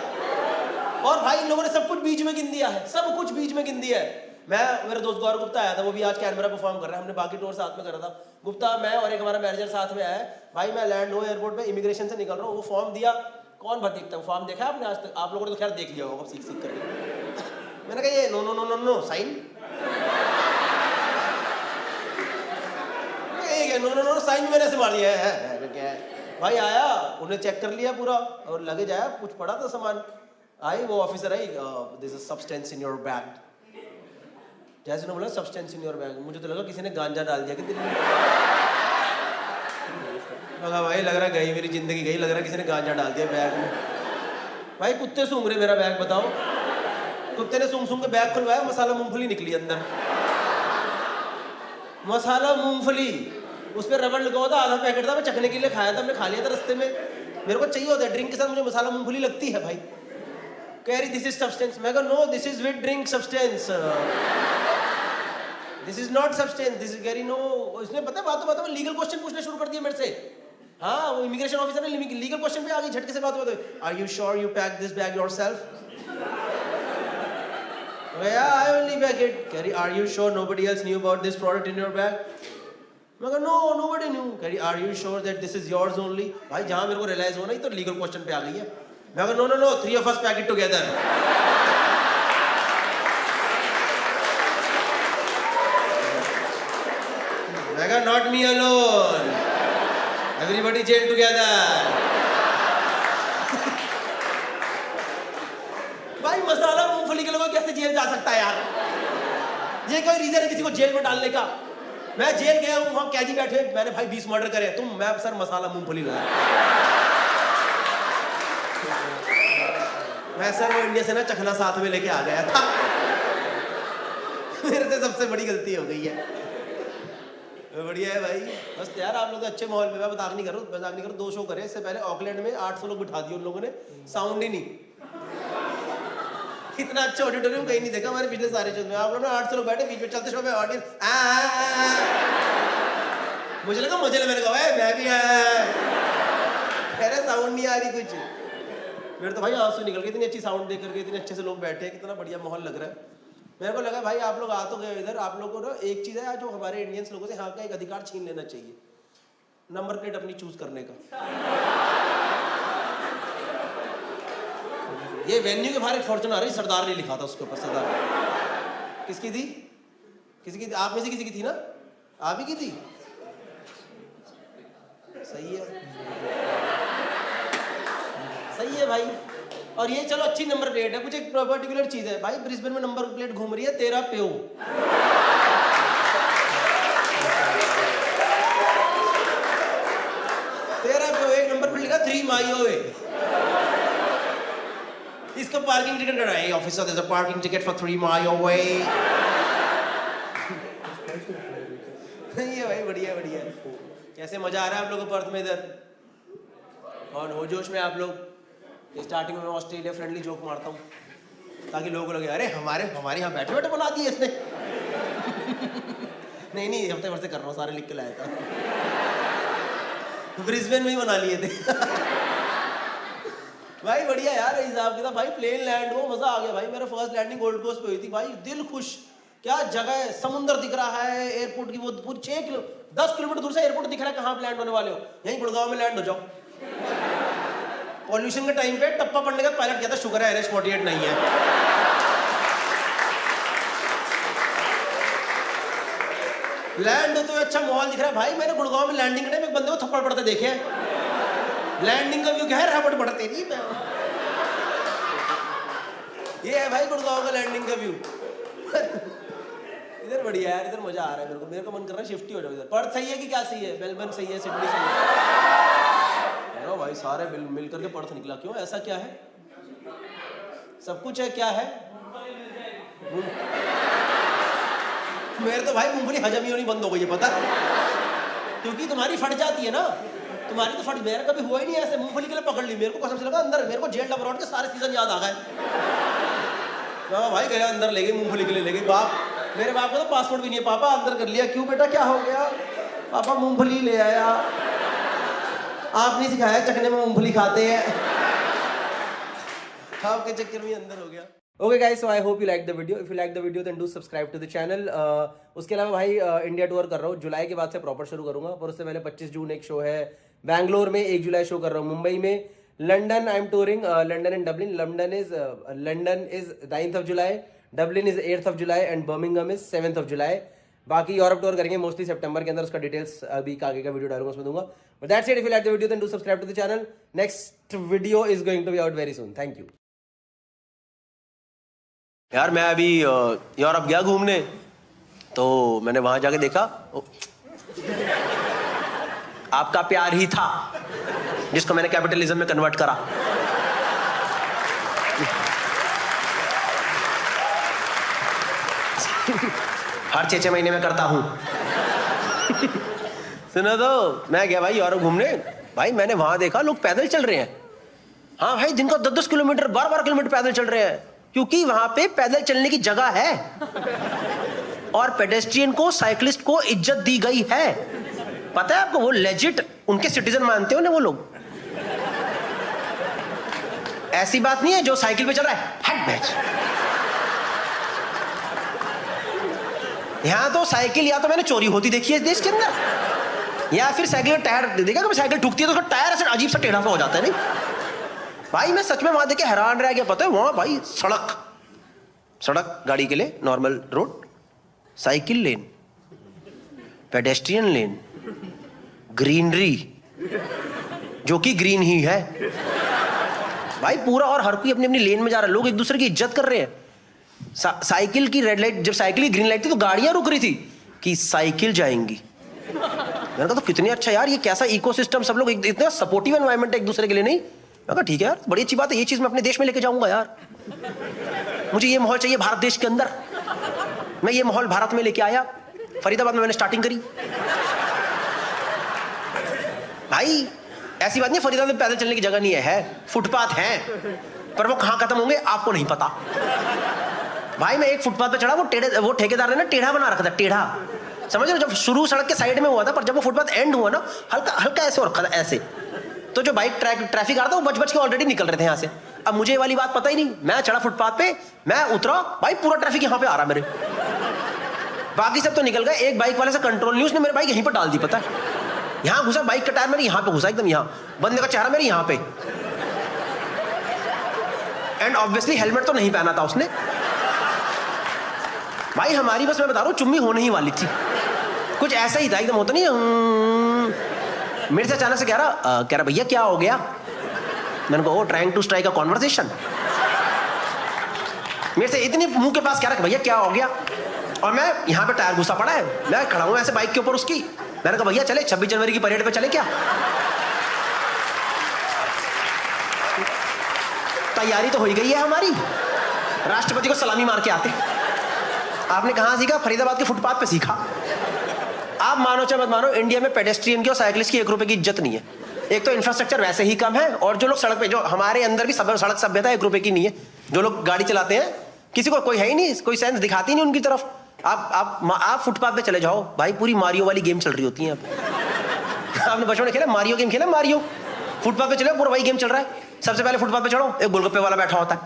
और भाई इन लोगों ने सब कुछ बीज में गिन दिया है, सब कुछ बीज में गिन दिया है. मेरा दोस्त गौरव गुप्ता आया था, वो भी आज कैनबरा परफॉर्म कर रहा है. हमने बाकी टूर साथ में करा था. गुप्ता, मैं और एक हमारा मैनेजर साथ में आया. भाई मैं लैंड हो एयरपोर्ट पे, इमिग्रेशन से निकल रहा हूँ, वो फॉर्म दिया. कौन भर देखता है फॉर्म? देखा आपने आज तक? आप लोगों ने तो खैर देख लिया होगा सीख करके. मैंने कहा ये no no no no no sign. No no no sign मैंने से मार दिया है. क्या है भाई? आया, उन्हें चेक कर लिया पूरा और लगेज आया, कुछ पड़ा था सामान. आई वो officer I, this is substance in your bag. जैसे उन्होंने बोला सब्सटेंस इन योर बैग, मुझे तो लगा किसी ने गांजा डाल दिया कि दिल्ली में. लगा भाई, लग रहा गई मेरी जिंदगी गई, लग रहा किसी ने गांजा डाल दिया बैग में. भाई कुत्ते सूंघ रहे मेरा बैग, बताओ. कुत्ते ने सूंघ सूंघ के बैग खुलवाया, मसाला मूंगफली निकली अंदर. मसाला मूंगफली उस पर रबड़ लगा हुआ था, आधा पैकेट था, मैं चखने के लिए खाया था, मैंने खा लिया था रास्ते में। मेरे को चाहिए होता है ड्रिंक के साथ, मुझे मसाला मूंगफली लगती है भाई। कह रही दिस इज सब्सटेंस, मैं कहा no this is with drink substance, this is not substance, this is कह रही नो। इसने पता है बातों बातों में लीगल क्वेश्चन पूछना शुरू कर दिया मेरे से। हाँ, वो इमिग्रेशन ऑफिसर ने लीगल क्वेश्चन पे आ गई झटके से बातों बातों। Are you sure you pack this bag yourself? Yeah, I only bag it. कह रही are you sure nobody else knew about this product in your bag? मैं कहा no, nobody knew. कह रही are you sure that this is yours only? भाई जहाँ मेरे को रियलाइज होना ही तो लीगल क्वेश्चन पे आ गई है। मैं कहा no, 3 of us pack it together. मैं कहा not me alone. Everybody jail together. भाई मसाला मूंगफली के लोगों कैसे जेल जा सकता है यार? ये कोई रीजन है किसी को जेल में डालने का? मैं जेल गया हूँ, वहां कैदी बैठे, मैंने भाई 20 मर्डर करे, मैं सर मसाला मूंगफली लाया। मैं सर वो इंडिया से ना चखना साथ में लेके आ गया था। मेरे से सबसे बड़ी गलती हो गई है। बढ़िया है भाई, बस यार आप लोग अच्छे माहौल में, मैं मजाक नहीं करूँ, 2 शो करे इससे पहले ऑकलैंड में 800 लोग बिठा दिए उन लोगों ने, साउंड ही नहीं। इतना अच्छा ऑडिटोरियम कहीं नहीं देखा हमारे पिछले सारे शो में। आप लोग ना 800 लोग बैठे, बीच में चलते शो में ऑडियंस मुझे लगा मैंने कहा मैं भी अरे साउंड नहीं आ रही कुछ। मेरे तो भाई आंसू निकल गए, इतनी अच्छी साउंड देख करके, इतने अच्छे से लोग बैठे, कितना बढ़िया माहौल लग रहा है। मेरे को लगा भाई आप लोग आ तो गए इधर, आप लोगों को ना एक चीज़ है जो हमारे इंडियंस लोगों से यहाँ का एक अधिकार छीन लेना चाहिए, नंबर प्लेट अपनी चूज करने का। ये वेन्यू के बाहर एक फॉर्च्यूनर है, सरदार ने लिखा था उसके ऊपर, सरदार। किसकी थी? किसी की? आप में से किसी की थी ना? आप ही की थी? सही है, सही है भाई। और ये चलो अच्छी नंबर प्लेट है, कुछ एक पर्टिकुलर चीज है भाई। ब्रिस्बेन में नंबर प्लेट घूम रही है 13 प्यो। एक नंबर प्लेट लिखा 3 मायोवे। इसका पार्किंग टिकट कराए officer, there is a parking ticket for 3 मायोवे। ये भाई बढ़िया बढ़िया। कैसे मजा आ रहा है आप लोगों को पर्थ में इधर? और हो जोश में आप लोग? स्टार्टिंग में मैं ऑस्ट्रेलिया फ्रेंडली जोक मारता हूँ ताकि लोगों को लगे अरे हमारे यहाँ बैठे बैठे बना दिए इसने। नहीं हफ्ते भर से कर रहा हूँ, सारे लिख के लाया था। ब्रिस्बेन में ही बना लिए थे। भाई बढ़िया यार हिसाब किताब। भाई प्लेन लैंड हुआ, मजा आ गया भाई। मेरा फर्स्ट लैंडिंग गोल्ड कोस्ट पे हुई थी भाई, दिल खुश। क्या जगह है, समुंदर दिख रहा है, एयरपोर्ट की वो पूरी 10 किलोमीटर दूर से एयरपोर्ट दिख रहा है, कहाँ पे लैंड होने वाले हो? यहीं गुड़गांव में लैंड हो जाओ। पॉल्यूशन के टाइम पे टप्पा पड़ने का पायलट कहता शुक्र है NH-48 नहीं है। लैंड होते हुए अच्छा माहौल दिख रहा है भाई। मैंने गुड़गांव में लैंडिंग के टाइम एक बंदे को थप्पड़ पड़ते देखे। लैंडिंग का व्यू क्या है, रबड़ पड़ते नहीं। ये है भाई गुड़गांव का लैंडिंग का व्यू। इधर बढ़िया यार, इधर मजा आ रहा है। मेरे को मन कर रहा है शिफ्ट ही हो जाओ इधर। पर्थ सही है कि क्या सही है? मेलबर्न सही है, सिडनी सही है? भाई सारे मिल करके पर्थ निकला। क्यों, ऐसा क्या है? सब कुछ है, क्या है? मेरे तो भाई मूंगफली हजम ही होनी बंद हो गई है, पता? क्योंकि तुम्हारी फट जाती है ना, तुम्हारी तो फट। मेरा कभी हुआ ही नहीं ऐसे, मूंगफली के लिए पकड़ ली। मेरे को कसम से लगा अंदर, मेरे को जेल डबरॉड के सारे सीजन याद आ गए। भाई गया अंदर, ले गई मूंगफली के लिए, ले गई। बाप, मेरे बाप को तो पासपोर्ट भी नहीं है। पापा अंदर कर लिया। क्यों बेटा, क्या हो गया? पापा मूंगफली ले आया। आप नहीं सिखाया चखने में मूंगफली खाते हैं। आपके चक्कर में अंदर हो गया। Okay guys, so I hope you like the video. If you like the video then do subscribe to the channel. उसके अलावा भाई इंडिया टूर कर रहा हूँ, जुलाई के बाद से प्रॉपर शुरू करूंगा। पर उससे पहले 25 जून एक शो है बैंगलोर में, 1 जुलाई शो कर रहा हूँ मुंबई में। London I am touring, London and Dublin. London is 9th of July, Dublin is 8th of July and Birmingham is 7th of July। बाकी यूरोप टूर करेंगे मोस्टली सितंबर के अंदर। उसका डिटेल्स अभी आगे का वीडियो डालूंगा, उसमें दूंगा। But that's it. If you like the video then do subscribe to the channel. Next video is going to be out very soon. Thank you. यार मैं अभी यूरोप गया घूमने, तो मैंने वहां जाके देखा आपका प्यार ही था जिसको मैंने कैपिटलिज्म में कन्वर्ट करा। हर 6 महीने में करता हूं। सुनो तो, मैं गया भाई यूरोप घूमने, भाई मैंने वहां देखा लोग पैदल चल रहे हैं। हाँ भाई, दिन का 10-10 किलोमीटर 12-12 किलोमीटर पैदल चल रहे हैं, क्योंकि वहां पे पैदल चलने की जगह है और पेडेस्ट्रियन को, साइकिलिस्ट को इज्जत दी गई है। पता है आपको, वो लेजिट उनके सिटीजन मानते हो ना वो लोग। ऐसी बात नहीं है जो साइकिल पे चल रहा है हट मैच। यहां तो साइकिल या तो मैंने चोरी होती देखी है इस देश के अंदर, या फिर साइकिल का टायर देखा, कभी साइकिल ठुकती है तो उसका टायर ऐसे अजीब सा टेढ़ा सा हो जाता है। नहीं भाई, मैं सच में वहां देख के हैरान रह गया। पता है वहां भाई सड़क गाड़ी के लिए नॉर्मल रोड, साइकिल लेन, पेडेस्ट्रियन लेन, ग्रीनरी जो कि ग्रीन ही है भाई पूरा, और हर कोई अपनी अपनी लेन में जा रहा है। लोग एक दूसरे की इज्जत कर रहे हैं। साइकिल की रेड लाइट, जब साइकिल की ग्रीन लाइट थी तो गाड़ियां रुक रही थी कि साइकिल जाएंगी। मैंने कहा तो कितनी अच्छा यार, ये कैसा इकोसिस्टम, सब लोग इतना सपोर्टिव एनवायरनमेंट है एक दूसरे के लिए। नहीं, मैं कहा ठीक है यार, बड़ी अच्छी बात है, ये चीज मैं अपने देश में लेके जाऊंगा यार। मुझे ये माहौल चाहिए भारत देश के अंदर। मैं ये माहौल भारत में लेके आया, फरीदाबाद में मैंने स्टार्टिंग करी। भाई ऐसी बात नहीं, फरीदाबाद में पैदल चलने की जगह नहीं है, फुटपाथ है, पर वो कहां खत्म होंगे आपको नहीं पता। भाई मैं एक फुटपाथ पे चढ़ा, वो ठेकेदार ने ना टेढ़ा बना रखा था, टेढ़ा, समझ रहे हो, जब शुरू सड़क के साइड में हुआ था, पर जब वो फुटपाथ एंड हुआ ना, हल्का हल्का ऐसे हो रखा था ऐसे, तो जो बाइक ट्रैफिक आ रहा था वो बच के ऑलरेडी निकल रहे थे यहाँ से। अब मुझे ये वाली बात पता ही नहीं, मैं चढ़ा फुटपाथ पे, मैं उतरा, भाई पूरा ट्रैफिक यहाँ पे आ रहा मेरे, बाकी सब तो निकल गए। एक बाइक वाले से कंट्रोल नहीं, उसने मेरी बाइक यहीं पर डाल दी। पता है यहाँ घुसा, बाइक का टायर मेरे यहाँ पे घुसा, एकदम यहाँ, बंदे का चेहरा मेरे यहाँ पे, एंड ऑब्वियसली हेलमेट तो नहीं पहना था उसने। भाई हमारी बस, मैं बता रहा हूँ, चुम्मी होने ही वाली थी, कुछ ऐसा ही था, एकदम होता नहीं। मेरे से अचानक से कह रहा भैया क्या हो गया। मैंने कहा trying to strike a conversation. मेरे से इतनी मुंह के पास कह रहा भैया क्या हो गया, और मैं यहाँ पे टायर घुसा पड़ा है, मैं खड़ा हूँ ऐसे बाइक के ऊपर उसकी। मैंने कहा भैया चले 26 जनवरी की परेड पे चले क्या, तैयारी तो हो ही गई है हमारी, राष्ट्रपति को सलामी मार के आते। आपने कहाँ सीखा? फरीदाबाद के फुटपाथ पे सीखा। आप मानो चाहे मत मानो, इंडिया में पेडेस्ट्रियन की और साइकिलिस्ट की 1 रुपए की इज्जत नहीं है। एक तो इंफ्रास्ट्रक्चर वैसे ही कम है, और जो लोग सड़क पे, जो हमारे अंदर भी सड़क सभ्यता 1 रुपए की नहीं है। जो लोग गाड़ी चलाते हैं, किसी को कोई है ही नहीं, कोई सेंस दिखाती नहीं उनकी तरफ। आप फुटपाथ पे चले जाओ भाई, पूरी मारियो वाली गेम चल रही होती है। आपने बचपन में खेला मारियो गेम, खेला मारियो, फुटपाथ पे चले पूरा वही गेम चल रहा है। सबसे पहले फुटपाथ पे चढ़ो, एक गोलगप्पे वाला बैठा होता है,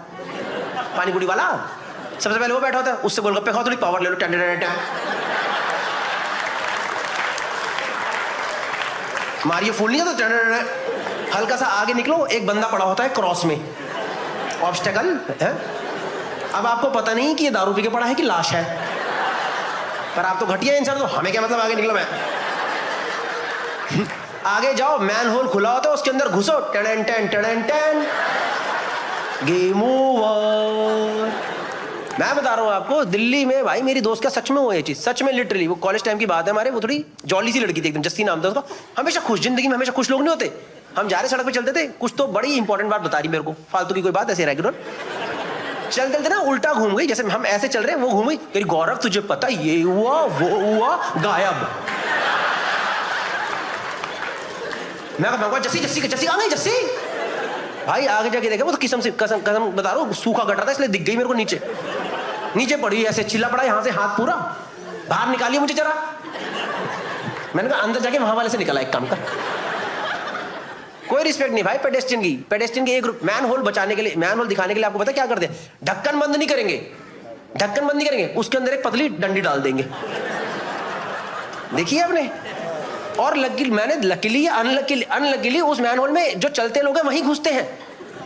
पानी पूरी वाला, सबसे पहले वो बैठा होता है, उससे गोलगप्पे खाओ, थोड़ी पावर ले लो, मारियो फूल नहीं जाता, हल्का सा आगे निकलो, एक बंदा पड़ा होता है क्रॉस में, ऑब्स्टेकल है। अब आपको पता नहीं कि ये दारू पी के पड़ा है कि लाश है, पर आप तो घटिया इंसान, तो हमें क्या मतलब आगे निकलो। मैं आगे जाओ, मैन होल खुला होता है, उसके अंदर घुसो, ten ten ten ten, game over. मैं बता रहा हूँ आपको, दिल्ली में भाई मेरी दोस्त का सच में हुआ ये चीज, सच में लिटरली। वो कॉलेज टाइम की बात है हमारे, वो थोड़ी जॉली सी लड़की थी एकदम, जस्सी नाम था उसका। हमेशा खुश, जिंदगी में हमेशा खुश लोग नहीं होते। हम जा रहे सड़क पे चलते थे, कुछ तो बड़ी इंपॉर्टेंट बात बता रही मेरे को, फालतू की कोई बात ऐसे रेगुलर चलते थे ना, उल्टा घूम गई, जैसे हम ऐसे चल रहे हैं वो घूम गई, कह गौरव तुझे पता ये हुआ वो हुआ, गायब। मैं कहूँगा जस्सी आ गई जस्सी। भाई आगे जाके देखा, वो तो कसम बता रहा हूँ, सूखा गटर था इसलिए दिख गई मेरे को, नीचे पड़ी ऐसे, चिल्ला पड़ा यहाँ से, हाथ पूरा बाहर निकालिए मुझे जरा। मैंने कहा अंदर जाके वहां वाले से निकला, एक काम का कोई रिस्पेक्ट नहीं भाई पेडेस्ट्रियन की। एक मैन होल बचाने के लिए, मैन होल दिखाने के लिए आपको पता क्या करते हैं? ढक्कन बंद नहीं करेंगे, उसके अंदर एक पतली डंडी डाल देंगे, देखिए आपने। और मैंने लकीली या अनलकीली उस मैन होल में जो चलते लोग हैं वहीं घुसते हैं।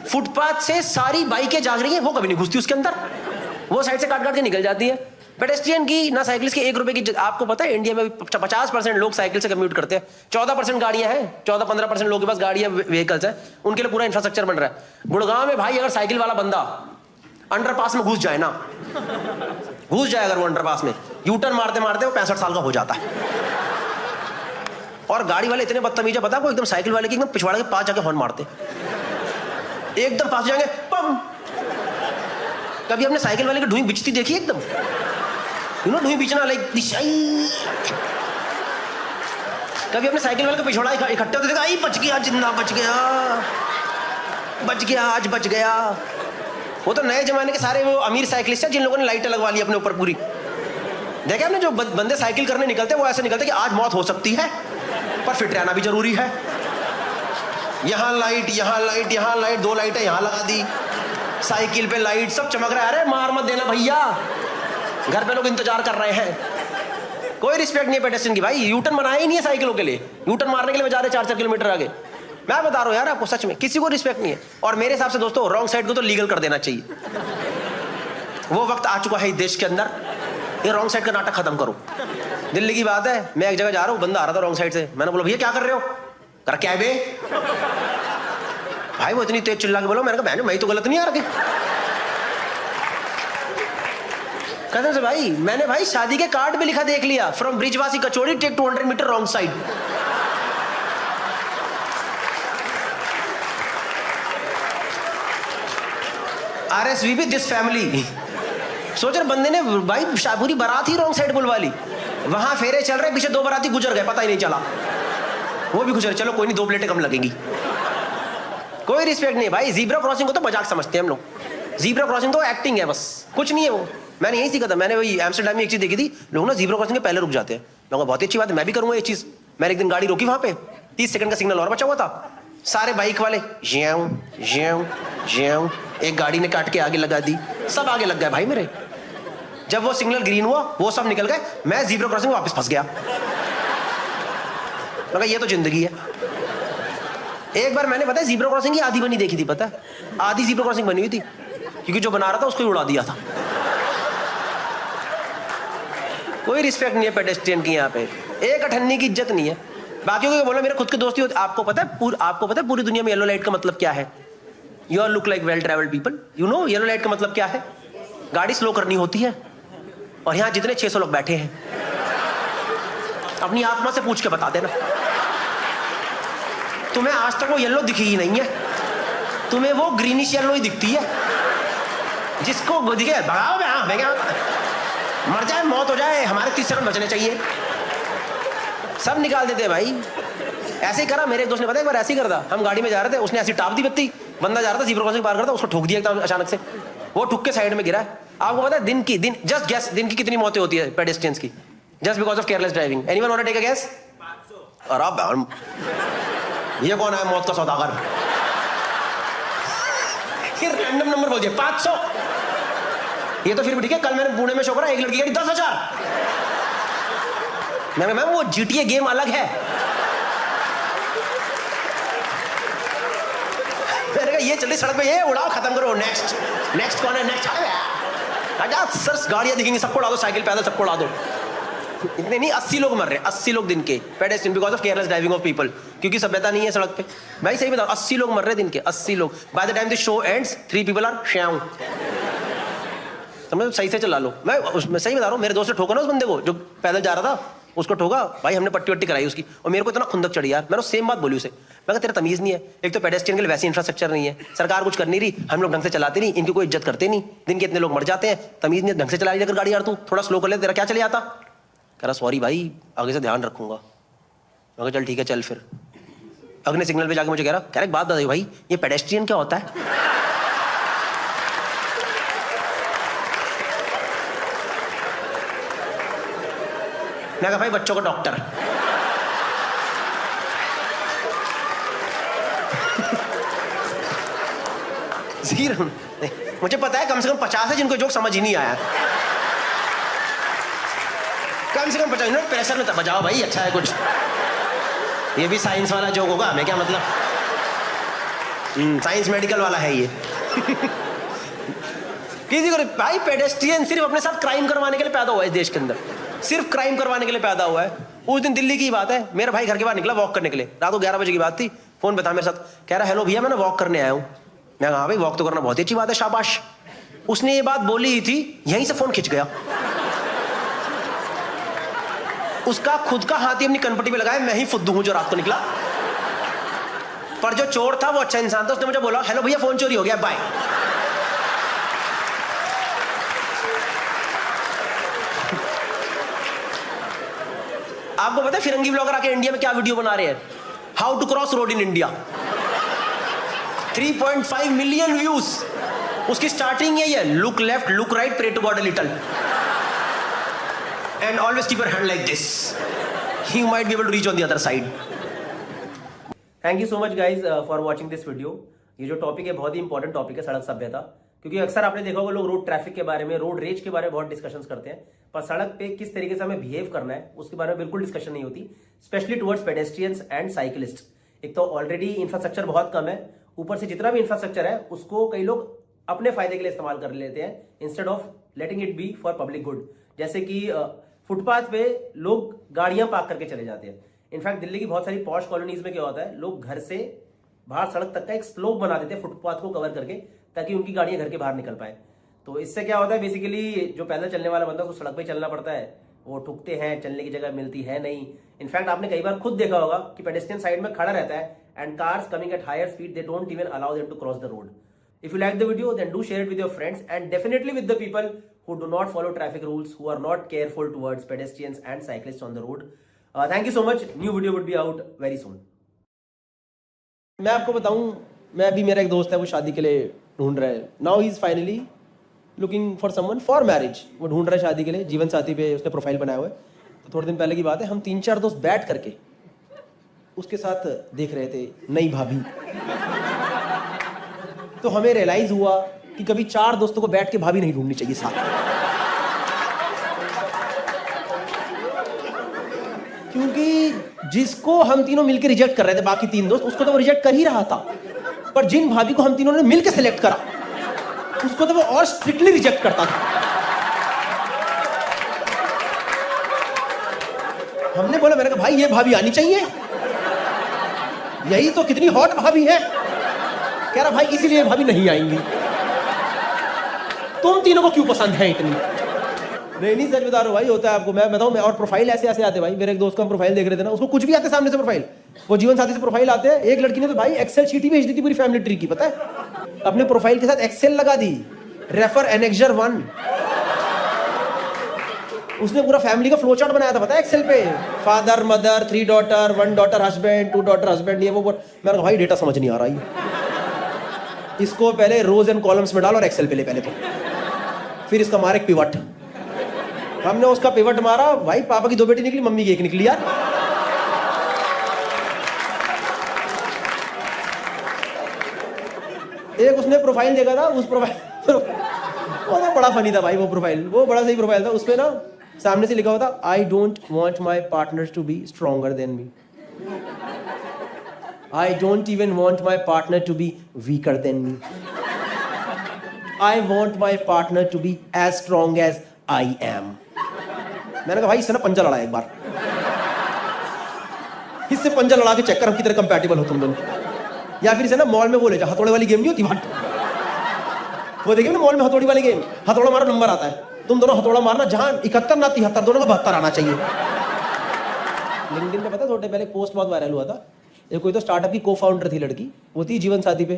फुटपाथ से सारी बाइकें जाग रही हैं, वो कभी नहीं घुसती उसके अंदर, वो साइड से काट के निकल जाती है। पेडेस्ट्रियन की ना साइकिलिस्ट की 1 रुपए की। आपको पता है इंडिया में 50% लोग साइकिल से कम्यूट करते हैं, 14% गाड़ियां हैं, 14-15% लोगों के पास गाड़ियां व्हीकल्स हैं, उनके लिए पूरा इंफ्रास्ट्रक्चर बन रहा है। गुड़गांव में भाई अगर साइकिल वाला बंदा अंडरपास में घुस जाए अगर वो अंडरपास में यूटर्न मारते वो 65 साल का हो जाता है। और गाड़ी वाले इतने बदतमीज है, पता है, एकदम साइकिल वाले की एकदम पिछवाड़े के पास जाके हॉर्न मारते, एकदम पास जाएंगे पम। कभी आपने साइकिल वाले की ढूंढी बिचती देखी? एकदम ढूंढी बीचना, लाइक कभी अपने साइकिल वाले का पिछोड़ा इकट्ठे होते थे, आई बच गया, जिंदा बच गया, आज बच गया। वो तो नए जमाने के सारे वो अमीर साइकिलिस्ट हैं जिन लोगों ने लाइटें लगवा ली अपने ऊपर पूरी। देखे आपने, जो बंदे साइकिल करने निकलते हैं वो ऐसे निकलते हैं कि आज मौत हो सकती है पर फिट रहना भी जरूरी है। यहाँ लाइट, यहाँ लाइट, यहाँ लाइट, 2 लाइटें यहाँ लगा दी, साइकिल पे लाइट, सब चमक रहा है। अरे मार मत देना भैया, घर पे लोग इंतजार कर रहे हैं। कोई रिस्पेक्ट नहीं है पेडेस्ट्रियन की भाई। यूटर्न बनाया ही नहीं है साइकिलों के लिए, यूटर्न मारने के लिए जा रहे 4-4 किलोमीटर आगे। मैं बता रहा हूँ यार आपको, सच में किसी को रिस्पेक्ट नहीं है। और मेरे हिसाब से दोस्तों रॉन्ग साइड को तो लीगल कर देना चाहिए। वो वक्त आ चुका है इस देश के अंदर, ये रॉन्ग साइड का नाटक खत्म करो। दिल्ली की बात है, मैं एक जगह जा रहा हूँ, बंदा आ रहा था रॉन्ग साइड से, मैंने बोला भैया क्या कर रहे हो? कर क्या बे भाई? वो इतनी तेज चिल्ला के बोलो, मैंने कहा मैं तो गलत नहीं आ रही। कसम से भाई, मैंने भाई शादी के कार्ड पे लिखा देख लिया, from Brijwasi kachori take 200 metre wrong side. RSVP this family. सोच रहे बंदे ने भाई पूरी बारात ही रॉन्ग साइड बुलवा ली। वहां फेरे चल रहे, पीछे 2 बाराती गुजर गए, पता ही नहीं चला। वो भी गुजर, चलो कोई नहीं, 2 प्लेटें कम लगेंगी। कोई रिस्पेक्ट नहीं भाई। जीब्रा क्रॉसिंग को तो मजाक समझते हैं हम लोग। जीब्रा क्रॉसिंग तो एक्टिंग है बस, कुछ नहीं है वो। मैंने यही सीखा था, मैंने वही एम्स्टरडैम में एक चीज देखी थी, लोग ना जीब्रा क्रॉसिंग के पहले रुक जाते हैं। लोगों बहुत ही अच्छी बात है, मैं भी करूंगा ये चीज। मैंने एक दिन गाड़ी रोकी वहां पे, 30 सेकंड का सिग्नल और बचा हुआ था। सारे बाइक वाले ज्याऊं ज्याऊं ज्याऊं, एक गाड़ी ने काट के आगे लगा दी, सब आगे लग गए भाई मेरे। जब वो सिग्नल ग्रीन हुआ, वो सब निकल गए, मैं जीब्रा क्रॉसिंग में वापस फंस गया। मैं ये तो जिंदगी है। एक बार मैंने पता है जीब्रा क्रॉसिंग की आधी बनी देखी थी, पता है? आधी जीब्रा क्रॉसिंग बनी हुई थी, क्योंकि जो बना रहा था उसको ही उड़ा दिया था। कोई रिस्पेक्ट नहीं है पेडेस्ट्रियन की यहाँ पे, एक अठन्नी की इज्जत नहीं है। बाकियों को बोला मेरे खुद के दोस्ती होती। आपको पता है पूरी दुनिया में येलो लाइट का मतलब क्या है? You are look like well travelled people, you know yellow light का मतलब क्या है? गाड़ी स्लो करनी होती है। और यहाँ जितने 600 लोग बैठे हैं, अपनी आत्मा से पूछ के बता देना, तुम्हें आज तक वो येलो दिखी ही नहीं है, तुम्हें वो ग्रीनिश येलो ही दिखती है। जिसको दिखे भगाओ, मैं क्या, मर जाए मौत हो जाए, हमारे 30 सेकंड बचने चाहिए। सब निकाल देते हैं भाई। ऐसे ही करा मेरे एक दोस्त ने, पता है एक बार ऐसे ही करता, हम गाड़ी में जा रहे थे, उसने ऐसी टाप दी बत्ती, बंदा जा रहा था जीब्रा क्रॉसिंग पार करता, उसको ठोक दिया एकदम अचानक से, वो ठुक के साइड में गिरा। आपको पता है दिन की कितनी मौतें होती है पेडेस्ट्रियंस की, just because of careless driving? Anyone want to take a guess? 500। ये कौन है मौत का सौदागर? रैंडम नंबर बोल दिया 500। ये तो फिर भी ठीक है। कल मैंने पुणे में शो करा, एक लड़की गाड़ी 10,000। मैम वो GTA गेम अलग है। मैंने कहा ये चली सड़क पे, ये उड़ाओ, खत्म करो, नेक्स्ट कौन है? नेक्स्ट सर, गाड़ियां दिखेंगी, सबको उड़ा दो, साइकिल पैदल सबको उड़ा दो। इतने नहीं, 80 लोग मर रहे हैं, 80 लोग दिन के, pedestrian because of careless driving of people, क्योंकि सभ्यता नहीं है सड़क पे। भाई सही बताओ, 80 लोग मर रहे हैं दिन के, 80 लोग। By the time the show ends 3 people are श्याम। समझो, सही से चला लो। मैं सही बता रहा हूँ, मेरे दोस्त ने ठोका ना उस बंदे को जो पैदल जा रहा था, उसको ठोका भाई, हमने पट्टी वट्टी कराई उसकी, और मेरे को इतना खुंदक चढ़ी यार। मैंने सेम बात बोली उसे, मैं कहा तेरा तमीज़ नहीं है, एक तो पेडेस्ट्रियन के लिए वैसी इंफ्रास्ट्रक्चर नहीं है, सरकार कुछ कर नहीं रही, हम लोग ढंग से चलाते नहीं, इनकी कोई इज्जत करते नहीं, दिन के इतने लोग मर जाते हैं, तमीज़ नहीं, ढंग से चला रही अगर गाड़ी यार, तू थोड़ा स्लो कर ले, तेरा क्या चले जाता? कह रहा सॉरी भाई, आगे से ध्यान रखूंगा। मैं कहा चल ठीक है, चल। फिर अगले सिग्नल पे जाके मुझे कह रहा एक बात बताइए भाई, ये पेडेस्ट्रियन क्या होता है? मैं कहा भाई बच्चों का डॉक्टर। मुझे पता है कम से कम 50 है जिनको जोक समझ ही नहीं आया। कम से कम 50 मिनट प्रेशर में बजाओ भाई, अच्छा है कुछ। ये भी साइंस वाला जोक होगा, हमें क्या मतलब, साइंस मेडिकल वाला है ये। किसी को भाई, पेडेस्ट्रियन सिर्फ अपने साथ क्राइम करवाने के लिए पैदा हुआ है इस देश के अंदर, सिर्फ क्राइम करवाने के लिए पैदा हुआ है। उस दिन दिल्ली की बात है, मेरा भाई घर के बाहर निकला वॉक करने के लिए, रात को 11 बजे की बात थी, फोन पे था मेरे साथ, कह रहा हेलो भैया, मैं वॉक करने आया हूँ। मैं कहा हाँ भाई, वॉक तो करना बहुत ही अच्छी बात है, शाबाश। उसने ये बात बोली ही थी, यहीं से फोन खिंच गया। उसका खुद का हाथ ही अपनी कनपट्टी पे लगाया, मैं ही फुद्दू हूं जो रात को निकला। पर जो चोर था वो अच्छा इंसान था, उसने मुझे बोला हेलो भैया, फोन चोरी हो गया, बाय। आपको पता है फिरंगी ब्लॉगर आके इंडिया में क्या वीडियो बना रहे हैं? How to cross road in India. 3.5 million views. उसकी स्टार्टिंग यही है, look left, look right, pray to God a little and always keep your hand like this, you might be able to reach on the other side. Thank you so much guys for watching this video. ये जो टॉपिक है बहुत ही इंपॉर्टेंट टॉपिक है, सड़क सभ्यता। क्योंकि अक्सर आपने देखा होगा लोग रोड ट्रैफिक के बारे में, रोड रेज के बारे में बहुत डिस्कशंस करते हैं, पर सड़क पे किस तरीके से हमें बिहेव करना है उसके बारे में बिल्कुल डिस्कशन नहीं होती, specially towards pedestrians and cyclist. एक तो ऑलरेडी इंफ्रास्ट्रक्चर बहुत कम है, ऊपर से जितना भी इंफ्रास्ट्रक्चर है उसको कई लोग अपने फायदे के लिए इस्तेमाल कर लेते हैं instead of letting it be for public good. जैसे कि फुटपाथ पे लोग गाड़ियां पार्क करके चले जाते हैं। इनफैक्ट दिल्ली की बहुत सारी पॉश कॉलोनीज में क्या होता है, लोग घर से बाहर सड़क तक का एक स्लोप बना देते हैं फुटपाथ को कवर करके, ताकि उनकी गाड़ियां घर के बाहर निकल पाए। तो इससे क्या होता है, बेसिकली जो पैदल चलने वाला बंदा उसको सड़क पे चलना पड़ता है, वो ठुकते हैं, चलने की जगह मिलती है नहीं। इनफैक्ट आपने कई बार खुद देखा होगा कि पेडेस्ट्रियन साइड में खड़ा रहता है and cars coming at higher speed, they don't even allow them to cross the road. If you like the video, then do share it with your friends and definitely with the people who do not follow traffic rules, who are not careful towards pedestrians and cyclists on the road. Thank you so much. New video would be out very soon. मैं आपको बताऊं, मैं अभी, मेरा एक दोस्त है वो शादी के लिए ढूंढ रहा है। Now he is finally looking for someone for marriage. वो ढूंढ रहा है शादी के लिए, जीवन साथी पे उसने प्रोफाइल बनाया हुआ है। तो थोड़े दिन पहले की बात है, हम 3-4 दोस्त बैठ करके उसके साथ देख रहे थे नई भाभी। तो हमें रियलाइज हुआ कि कभी 4 दोस्तों को बैठ के भाभी नहीं ढूंढनी चाहिए साथ, क्योंकि जिसको हम तीनों मिलकर रिजेक्ट कर रहे थे, बाकी 3 दोस्त, उसको तो वो रिजेक्ट कर ही रहा था, पर जिन भाभी को हम तीनों ने मिलकर सिलेक्ट करा उसको तो वो और स्ट्रिक्टली रिजेक्ट करता था। हमने बोला, मैंने कहा भाई ये भाभी आनी चाहिए, यही तो कितनी हॉट भाभी है। कह रहा भाई इसीलिए भाभी नहीं आएंगी। तुम तीनों को क्यों पसंद है इतनी? नहीं सच बता रहा हूं भाई, होता है आपको, मैं बताऊं, मैं और प्रोफाइल ऐसे आते भाई। मेरे एक दोस्त का हम प्रोफाइल देख रहे थे ना, उसको कुछ भी आते सामने से प्रोफाइल, वो जीवन साथी से प्रोफाइल आते हैं। एक लड़की ने तो भाई एक्सेल शीट ही भेज दी थी पूरी फैमिली ट्री की, पता है, अपने प्रोफाइल के साथ एक्सेल लगा दी, रेफर एनेक्जर 1। उसने पूरा फैमिली का फ्लो चार्ट बनाया था, पता है, एक्सेल पे, father mother, 3 daughter, 1 daughter husband, 2 daughter husband, ये वो। मैंने कहा भाई डेटा समझ नहीं आ रहा है, इसको पहले रोज एंड कॉलम्स में डाल और एक्सेल पे ले पहले तो, फिर इसका मार एक पिवट। हमने उसका पिवट मारा भाई, पापा की 2 बेटी निकली, मम्मी की 1 निकली यार। एक उसने प्रोफाइल देखा था, उस प्रोफाइल वो तो बड़ा फनी था भाई, वो प्रोफाइल, वो बड़ा सही प्रोफाइल था। उसपे ना सामने से लिखा हुआ था, I don't want my partner to be stronger than me, I don't even want my partner to be weaker than me. I want my partner to be as strong as I am. मैंने कहा भाई इससे ना पंजा लड़ा एक बार, इससे पंजा लड़ा के चेक कर हम कितने कंपैटिबल हो तुम दोनों। या फिर इसे ना मॉल में वो ले जा, हथौड़े वाली गेम नहीं होती वहां, वो देखिए ना मॉल में हथौड़ी वाली गेम, हथौड़ा मारो नंबर आता है, तुम दोनों हथौड़ा मारना, जहां 71 ना 73, दोनों को 72 आना चाहिए। लिंक्डइन पे पता थोड़े पहले पोस्ट बहुत वायरल हुआ था, ये कोई तो स्टार्टअप की को-फाउंडर थी लड़की, वो थी जीवन साथी पे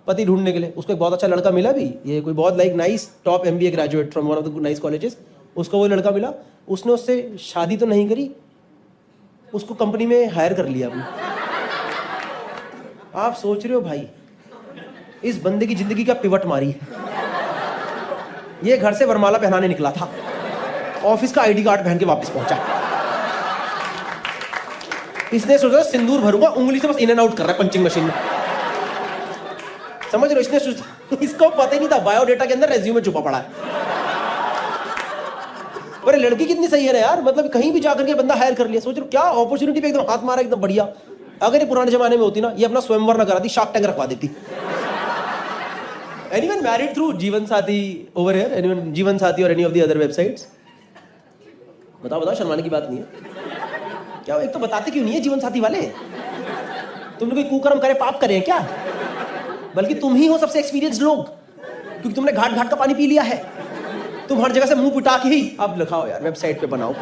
पति ढूंढने के लिए, उसको एक बहुत अच्छा लड़का मिला भी, ये कोई बहुत like nice top MBA graduate from one of the nice colleges, उसको वो लड़का मिला, उसने उससे शादी तो नहीं करी, उसको कंपनी में हायर कर लिया अपनी। आप सोच रहे हो भाई इस बंदे की जिंदगी का पिवट मारी। ये घर से वरमाला पहनाने निकला था, ऑफिस का ID कार्ड पहन के वापस पहुंचा। इसने सोचा सिंदूर भरूंगा, उंगली से बस इन एंड आउट कर रहा है पंचिंग मशीन में, समझ रहे हो? इसने सोचा, इसको पता ही नहीं था बायोडेटा के अंदर रेज्यूमे छुपा पड़ा है। पर लड़की कितनी सही है ना यार, मतलब कहीं भी जाकर के बंदा हायर कर लिया। सोच रहे क्या अपॉर्चुनिटी पे एकदम हाथ मारा, एकदम बढ़िया। अगर ये पुराने जमाने में होती ना, ये अपना स्वयंवर ना कराती, शार्क टैंक रखवा देती। एनीवन मैरिड थ्रू जीवन साथी ओवर हियर? एनीवन जीवन साथी और any of the other websites? बताओ शर्माने की बात नहीं है क्या? एक तो बताते क्यों नहीं है जीवन साथी वाले? तुमने कोई कुकर्म करे, पाप करे क्या? बल्कि तुम ही हो सबसे एक्सपीरियंस्ड लोग, क्योंकि तुमने घाट घाट का पानी पी लिया है। तुम हर जगह से मुंह पिटा के ही अब लिखाओ यार, वेबसाइट पे बनाओ,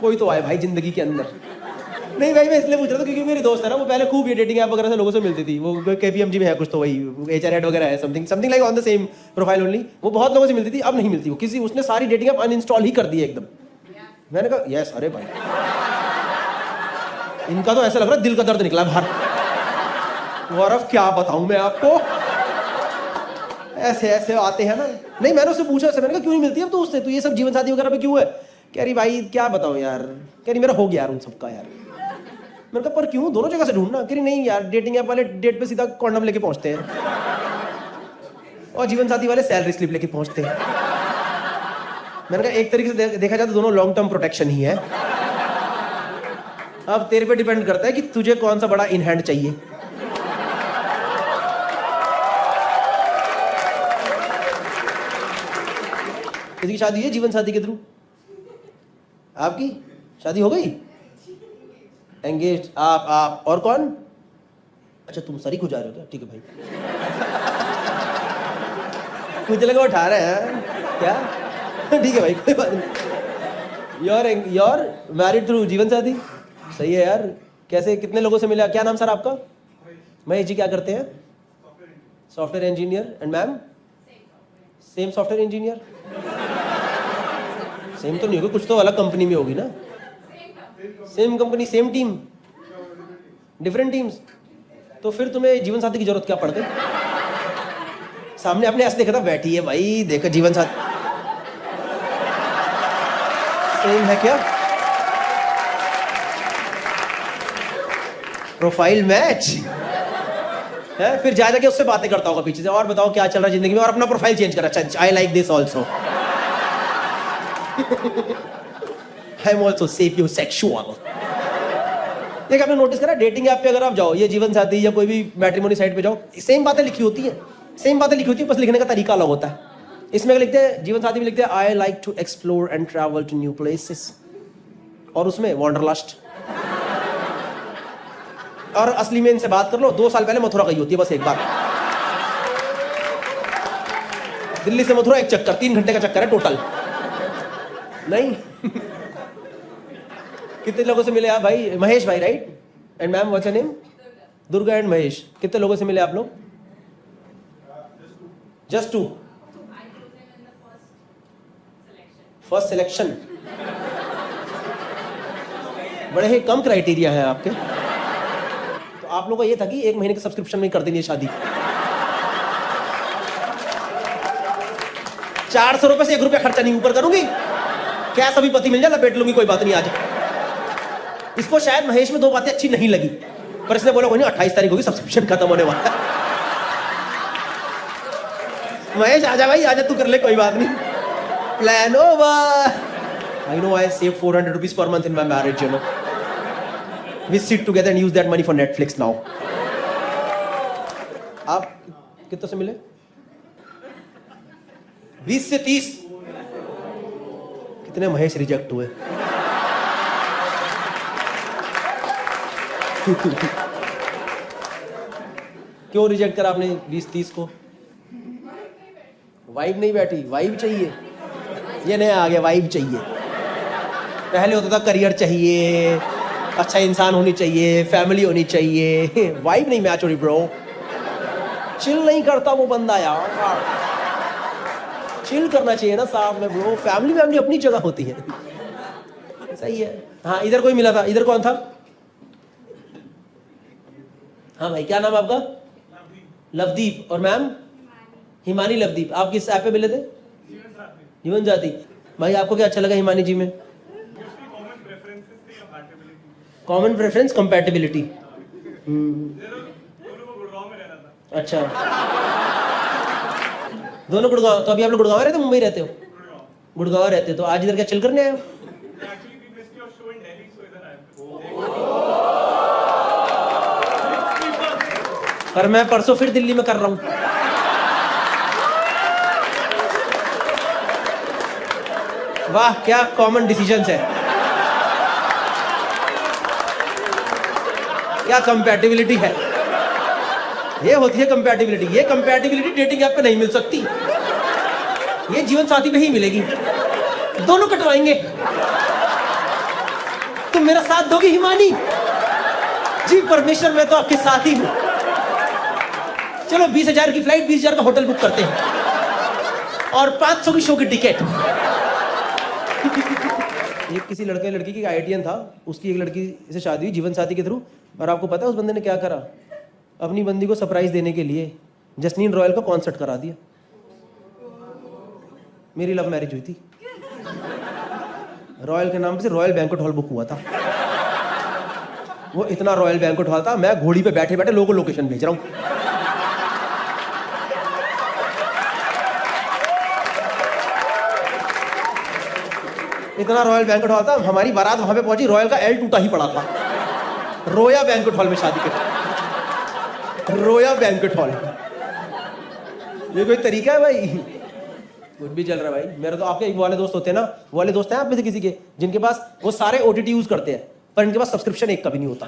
कोई तो आए भाई जिंदगी के अंदर। नहीं भाई मैं इसलिए पूछ रहा था क्योंकि मेरी दोस्त है ना, वो पहले खूब ये डेटिंग ऐप वगैरह से लोगों से मिलती थी, वो KPMG में है कुछ, तो वही HR हेड वगैरह है, something like on the same profile only. वो बहुत लोगों से मिलती थी, अब नहीं मिलती वो किसी, उसने सारी डेटिंग ऐप अनइंस्टॉल ही कर दी एकदम। मैंने कहा यस। अरे भाई इनका तो ऐसा लग रहा है दिल का दर्द निकला बाहर। गौरव क्या बताऊं मैं आपको, ऐसे ऐसे आते हैं ना। नहीं मैंने उससे पूछा, मैंने कहा क्यों नहीं मिलती अब तो उससे, तो ये सब जीवन साथी वगैरह पे क्यों है? कह रही भाई क्या बताऊं यार, कह रही मेरा हो गया यार उन सबका यार। मैंने कहा पर क्यों, दोनों जगह से ढूंढना। कह रही नहीं यार, डेटिंग ऐप वाले डेट पे सीधा कॉन्डम लेके पहुंचते हैं और जीवन साथी वाले सैलरी स्लिप लेके पहुंचते हैं। मैंने कहा एक तरीके से देखा जाए तो दोनों लॉन्ग टर्म प्रोटेक्शन ही है। अब तेरे पे डिपेंड करता है कि तुझे कौन सा बड़ा इन हैंड चाहिए। किसी की शादी है जीवन साथी के थ्रू? आपकी शादी हो गई? एंगेज आप और कौन? अच्छा तुम सरी को जा रहे हो क्या? ठीक है भाई। मुझे लगा उठा रहे हैं क्या? ठीक है भाई कोई बात नहीं। योर मैरिड थ्रू जीवन साथी? सही है यार। कैसे, कितने लोगों से मिला? क्या नाम सर आपका? महेश जी क्या करते हैं? Software engineer. And ma'am? Same software engineer? Same तो नहीं होगी, कुछ तो अलग कंपनी में होगी ना। Same company same team different teams. तो फिर तुम्हें जीवन साथी की जरूरत क्या पड़ गई? सामने आपने ऐसे देखा था, बैठी है भाई देखो जीवन साथी सेम है क्या? प्रोफाइल मैच है। फिर जा जाके उससे बातें करता होगा पीछे से, और बताओ क्या चल रहा है जिंदगी में, और अपना प्रोफाइल चेंज करा। I like this also, I am also sapiosexual. देखिए आपने नोटिस करा डेटिंग ऐप पे अगर आप जाओ, ये जीवन साथी या कोई भी मैट्रिमोनी साइट पे जाओ, सेम बातें लिखी होती है, सेम बातें लिखी होती है, बस लिखने का तरीका अलग होता है। इसमें लिखते हैं जीवन साथी में लिखते हैं I like to explore and travel to new places, और उसमें वॉन्डरलस्ट। और असली में इनसे बात कर लो, 2 साल पहले मथुरा गई होती है बस एक बार। दिल्ली से मथुरा एक चक्कर, 3 घंटे का चक्कर है टोटल। नहीं कितने लोगों से मिले आप भाई? महेश भाई right? And ma'am what's your name? Durga and Mahesh. कितने लोगों से मिले आप लोग? जस्ट 2? First selection. बड़े ही कम क्राइटेरिया है आपके। तो आप लोगों का ये था कि 1 महीने के सब्सक्रिप्शन में कर देनी शादी। 400 रुपए से 1 रुपया खर्चा नहीं ऊपर करूंगी, क्या सभी पति मिल जाए लपेट लूंगी, कोई बात नहीं। आज इसको शायद महेश में 2 बातें अच्छी नहीं लगी, पर इसने बोला कोई नहीं 28 तारीख होगी सब्सक्रिप्शन खत्म होने वाला है। महेश आजा भाई आजा, तू कर ले कोई बात नहीं। Plan over. I know I save 400 rupees per month in my marriage, you know. We sit together and use that money for Netflix now. आप कितने से मिले? 20 से 30। कितने महेश रिजेक्ट हुए? क्यों रिजेक्ट करा आपने 20-30 को? वाइब नहीं बैठी, वाइब चाहिए। ये नया आ गया, वाइब चाहिए। पहले होता था करियर चाहिए, अच्छा इंसान होनी चाहिए, फैमिली होनी चाहिए। वाइब नहीं मैच हो रही ब्रो। चिल नहीं करता वो बंदा यार, चिल करना चाहिए ना साथ में ब्रो। फैमिली अपनी जगह होती है। सही है। हाँ इधर कोई मिला था, इधर कौन था? हाँ भाई क्या नाम आपका? लवदीप। और मैम? हिमानी लवदीप। आप किस ऐप पे मिले थे? जीवन साथी। भाई आपको क्या अच्छा लगा हिमानी जी में? Common preference compatibility. अच्छा दोनों गुड़गांव। तो अभी आप लोग गुड़गांव रहते हो मुंबई रहते हो? गुड़गांव रहते हो। तो आज इधर क्या चिल करने आए हो? पर मैं परसों फिर दिल्ली में कर रहा हूं। वाह क्या कॉमन डिसीजंस है, क्या कंपैटिबिलिटी है। ये होती है कंपैटिबिलिटी। ये कंपैटिबिलिटी डेटिंग ऐप पे नहीं मिल सकती, ये जीवन साथी पे ही मिलेगी। दोनों कटवाएंगे। तुम मेरा साथ दोगी हिमानी? जी परमेश्वर मैं तो आपके साथ ही हूं। चलो 20,000 की फ्लाइट, 20,000 का होटल बुक करते हैं और 500 की शो की टिकट। एक किसी लड़की की IITian था, उसकी एक लड़की से शादी हुई जीवन साथी के थ्रू, और आपको पता है उस बंदे ने क्या करा? अपनी बंदी को सरप्राइज देने के लिए जस्नीन रॉयल का कॉन्सर्ट करा दिया। मेरी लव मैरिज हुई थी, रॉयल के नाम से रॉयल बैंक्वेट हॉल बुक हुआ था। वो इतना रॉयल बैंक्वेट हॉल था, मैं घोड़ी पे बैठे बैठे लोगों को लोकेशन भेज रहा हूँ। इतना रॉयल बैंक्वेट हॉल था, हमारी बारात वहां पे पहुंची, रॉयल का L टूटा ही पड़ा था। रोया बैंक्वेट हॉल में शादी कर, रोया बैंक्वेट हॉल। ये कोई तरीका है भाई? कुछ भी चल रहा है भाई। मेरे तो आपके एक वाले दोस्त होते हैं ना, वो वाले दोस्त हैं आप में से किसी के, जिनके पास वो सारे OTT यूज करते हैं, पर इनके पास सब्सक्रिप्शन एक कभी नहीं होता।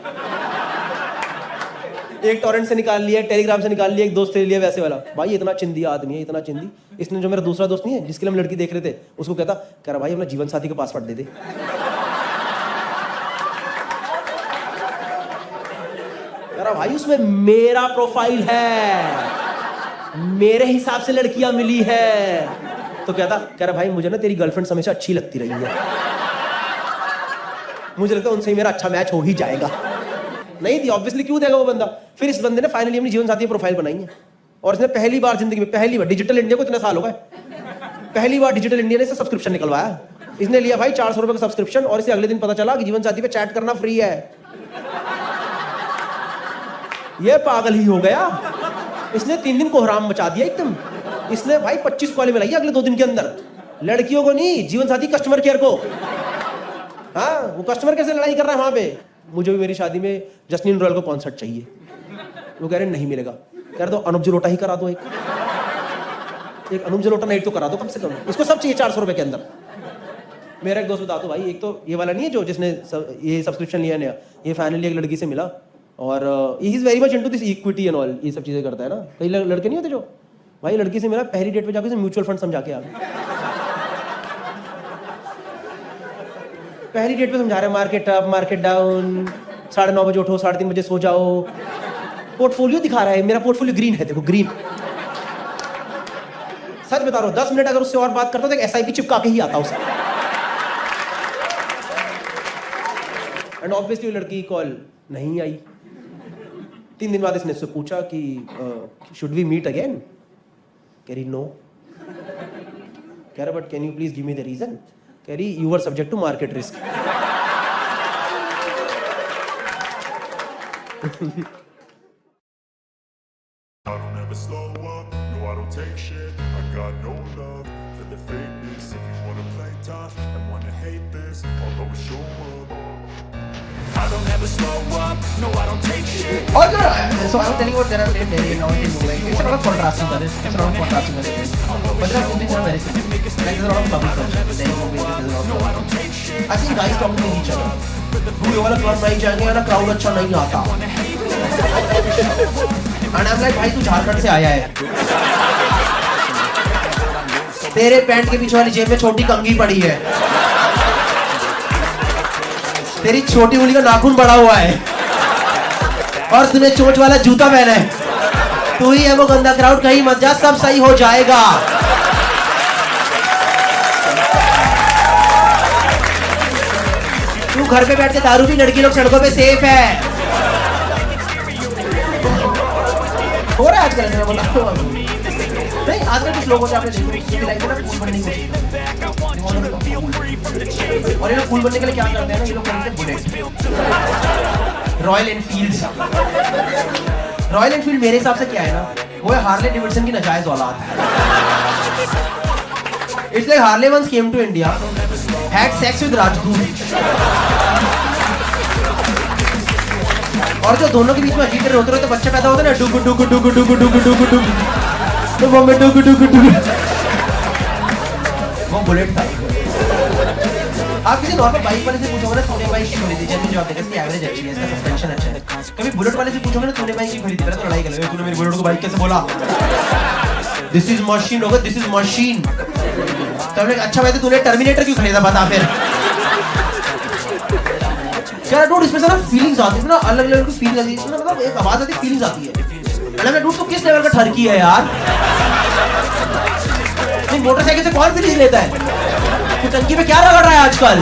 एक टॉरेंट से निकाल लिया, टेलीग्राम से निकाल लिया, एक दोस्त से लिया, वैसे वाला। भाई इतना चिंदी आदमी है, इतना चिंदी। इसने जो मेरा दूसरा दोस्त नहीं है, जिसके लिए हम लड़की देख रहे थे, उसको कह रहा भाई अपना जीवन साथी का पासवर्ड दे दे। कह रहा भाई उसमें मेरा प्रोफाइल है, मेरे हिसाब से लड़कियां मिली है। तो कह रहा भाई मुझे ना तेरी गर्लफ्रेंड हमेशा अच्छी लगती रही है, मुझे लगता है उनसे ही मेरा अच्छा मैच हो ही जाएगा। नहीं थी ऑब्वियसली, क्यों देगा वो बंदा? फिर इस बंदे ने फाइनली अपनी जीवन साथी प्रोफाइल बनाई है, और इसने पहली बार जिंदगी में, पहली बार, डिजिटल इंडिया को इतने साल हो गए, पहली बार डिजिटल इंडिया ने इसे सब्सक्रिप्शन निकलवाया। इसने लिया भाई 400 रुपए का सब्सक्रिप्शन, और इसे अगले दिन पता चला कि जीवन साथी पे चैट करना फ्री है। ये पागल ही हो गया, इसने 3 दिन कोहराम मचा दिया एकदम। इसने भाई 25 कॉलें मिलाई अगले 2 दिन के अंदर, लड़कियों को नहीं, जीवन साथी कस्टमर केयर को। हाँ, वो कस्टमर केयर से लड़ाई कर रहा है वहां पे। मुझे भी मेरी शादी में जस्नीन रॉयल को कॉन्सर्ट चाहिए। वो कह रहे नहीं मिलेगा। कह रहे तो अनूप जलोटा ही करा दो, एक अनूप जलोटा नाइट तो करा दो कम से कम। इसको सब चाहिए 400 रुपए के अंदर। मेरा एक दोस्त बता दो भाई, एक तो ये वाला नहीं है जो जिसने ये सब्सक्रिप्शन लिया नया, ये फाइनली एक लड़की से मिला, और he is very much into this equity and all, ये सब चीजें करता है ना। कई लड़के नहीं होते जो, भाई लड़की से मिला, पहली डेट पे जाकर उसे म्यूचुअल फंड समझा के आ गया। पहली डेट पे समझा रहे मार्केट अप मार्केट डाउन, 9:30 बजे उठो, 3:30 बजे सो जाओ। पोर्टफोलियो दिखा रहा है, मेरा पोर्टफोलियो ग्रीन है, देखो ग्रीन। सच बता रहा हूं, 10 मिनट अगर उससे और बात करता तो एक SIP चिपका के ही आता उसे। एंड ऑब्वियसली लड़की कॉल नहीं आई। 3 दिन बाद इसने उससे पूछा कि शुड वी मीट अगेन? कह रही नो। कह रहा but can you please give me the reason? कह रही you are subject to market risk. I don't ever slow up, no I don't take shit. I got no love for the fakeness. If you wanna play tough and wanna hate this, I'll always show up. I don't ever slow up, no I don't take shit. Also, so I was telling you about there are very innovative movement. It's a lot of contrasting with this. It's a lot of contrasting with this. But there are movies that are very similar. Like there's a lot of public culture. There are movies that there's a lot of. I think guys talking to each other. वो ये वाला क्लास नहीं जाएंगे ना, क्राउड अच्छा नहीं आता। And I'm like भाई तू झारखंड से आया है, तेरे पैंट के पीछे वाली जेब में छोटी कंघी पड़ी है, तेरी छोटी उंगली का नाखून बड़ा हुआ है, और तूने चोट वाला जूता पहना है। तू ही है वो गंदा क्राउड, कहीं मत जा, सब सही हो जाएगा। तू घर पे बैठ के दारू पी, लड़की लोग सड़कों पे सेफ है। हो रहा है आजकल, मैं बोला नहीं, आजकल कुछ लोग होते हैं आपने देखो ना, कूल बनने की कोशिश, और ये लोग कूल बनने के लिए क्या करते हैं ना, ये लोग खरीदते bullet, royal Enfield. Royal Enfield मेरे हिसाब से क्या है ना, वो है हार्ले डेविडसन की नाजायज औलाद। It's like Harley once came to India, had sex with Rajdoot, और जो दोनों के बीच में अजीब रोते रोते बच्चे पैदा होते हैं ना, डुगु डुगु डुगु डुगु डुगु डुगु डुगु, तो वो में डुगु डुगु डुगु, वो बुलेट था। आप किसी नॉर्मल बाइक वाले से पूछोगे ना तूने बाइक क्यों खरीदी, जल्दी जवाब देगा इसकी एवरेज अच्छी है, इसका सस्पेंशन अच्छा है। कभी बुलेट वाले से पूछोगे ना तूने बाइक क्यों खरीदी, पहले तो लड़ाई करेंगे, तूने मेरी बुलेट को बाइक कैसे बोला, दिस इज मशीन होगा, दिस इज मशीन। तब अच्छा भाई तूने टर्मिनेटर क्यों खरीदा, बता फिर। यार डूड इसमें से ना फीलिंग्स आती है ना, अलग अलग फीलिंग आती है, मतलब एक आवाज आती है, फीलिंग्स आती है। मैंने डूड तो किस लेवल का ठरकी है यार, नहीं मोटरसाइकिल से कौन फीलिंग्स लेता है। तू टंकी में क्या रगड़ रहा है आजकल?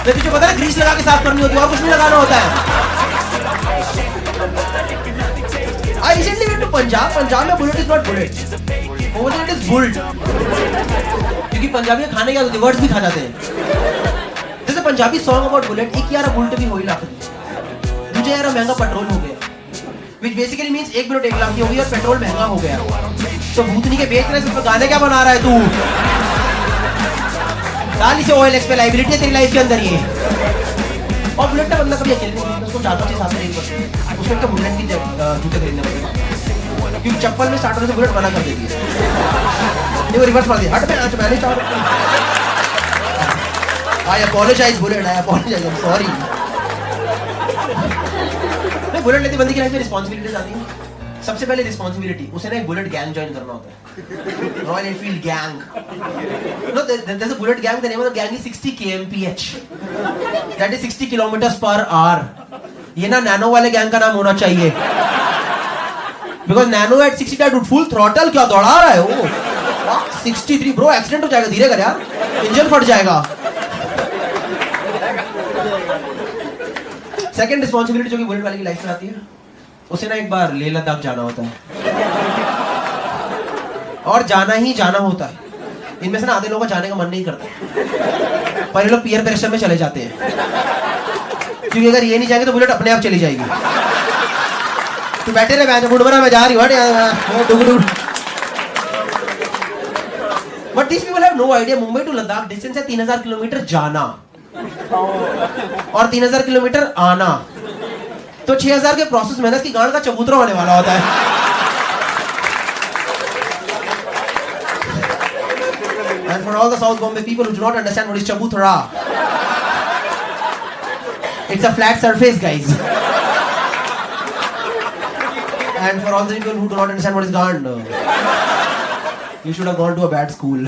तुझे पता है ग्रीस लगा के साफ करनी होती है और कुछ नहीं लगाना होता है। I recently went to Punjab में bullet is not bullet, it is bult. क्योंकि पंजाबी में खाने क्या होते हैं, वर्ड्स भी खा जाते हैं। जैसे पंजाबी सॉन्ग अबाउट बुलेट, एक यार बुलेट भी हो ही लाख की, दूसरा यार महंगा पेट्रोल हो गया, which basically means एक बुलेट 1 लाख की हो गई और पेट्रोल महंगा हो गया। तो भूतनी के बेच रहे हैं, गाने क्या बना रहा है तू? डाल इसे OLX पे, लाइबिलिटी है तेरी लाइफ के अंदर ये। और बुलेट का बंदा कभी अकेले नहीं खरीदता, उसको 4-5 साल से रेट पड़ती है, उसको एक बुलेट की जूते खरीदने पड़ेगा, क्योंकि चप्पल में स्टार्टर से बुलेट मना कर देती है। ये वो रिवर्स मार दिया, हट मैं मैंने चाह I apologize Bullet, I apologize, I am sorry. नहीं, बुलेट लेती बंदी की लाइफ में रिस्पांसिबिलिटीज आती हैं। सबसे पहले रिस्पांसिबिलिटी, उसे ना एक बुलेट गैंग ज्वाइन करना होता है, Royal Enfield gang. No, there is a bullet gang, the name of the gang is 60 kmph, that is 60 km/h। ये ना नैनो वाले गैंग का नाम होना चाहिए, because Nano at 60 that full throttle, क्या दौड़ा रहा है वो? 63 ब्रो, एक्सीडेंट हो जाएगा, धीरे कर यार, इंजन फट जाएगा। सेकंड रिस्पांसिबिलिटी जो कि बुलेट वाले की लाइफ में आती है, उसे ना एक बार लेह लद्दाख जाना होता है, और जाना ही जाना होता है। इनमें से ना आधे लोगों का जाने का मन नहीं करता, पर ये लोग पीयर प्रेशर में चले जाते हैं, क्योंकि अगर ये नहीं जाएंगे तो बुलेट अपने आप चली जाएगी। तू बैठे रहे, मैं जा रही हूँ। But this people have no idea, Mumbai to Ladakh distance है 3000 किलोमीटर जाना और 3000 किलोमीटर आना, तो 6000 के प्रोसेस में इसकी गांड का चबूतरा होने वाला होता है। And for all the South Bombay people who do not understand what is chabutra, it's a flat surface, guys. And for all the people who do not understand what is gand, you should have gone to a bad school.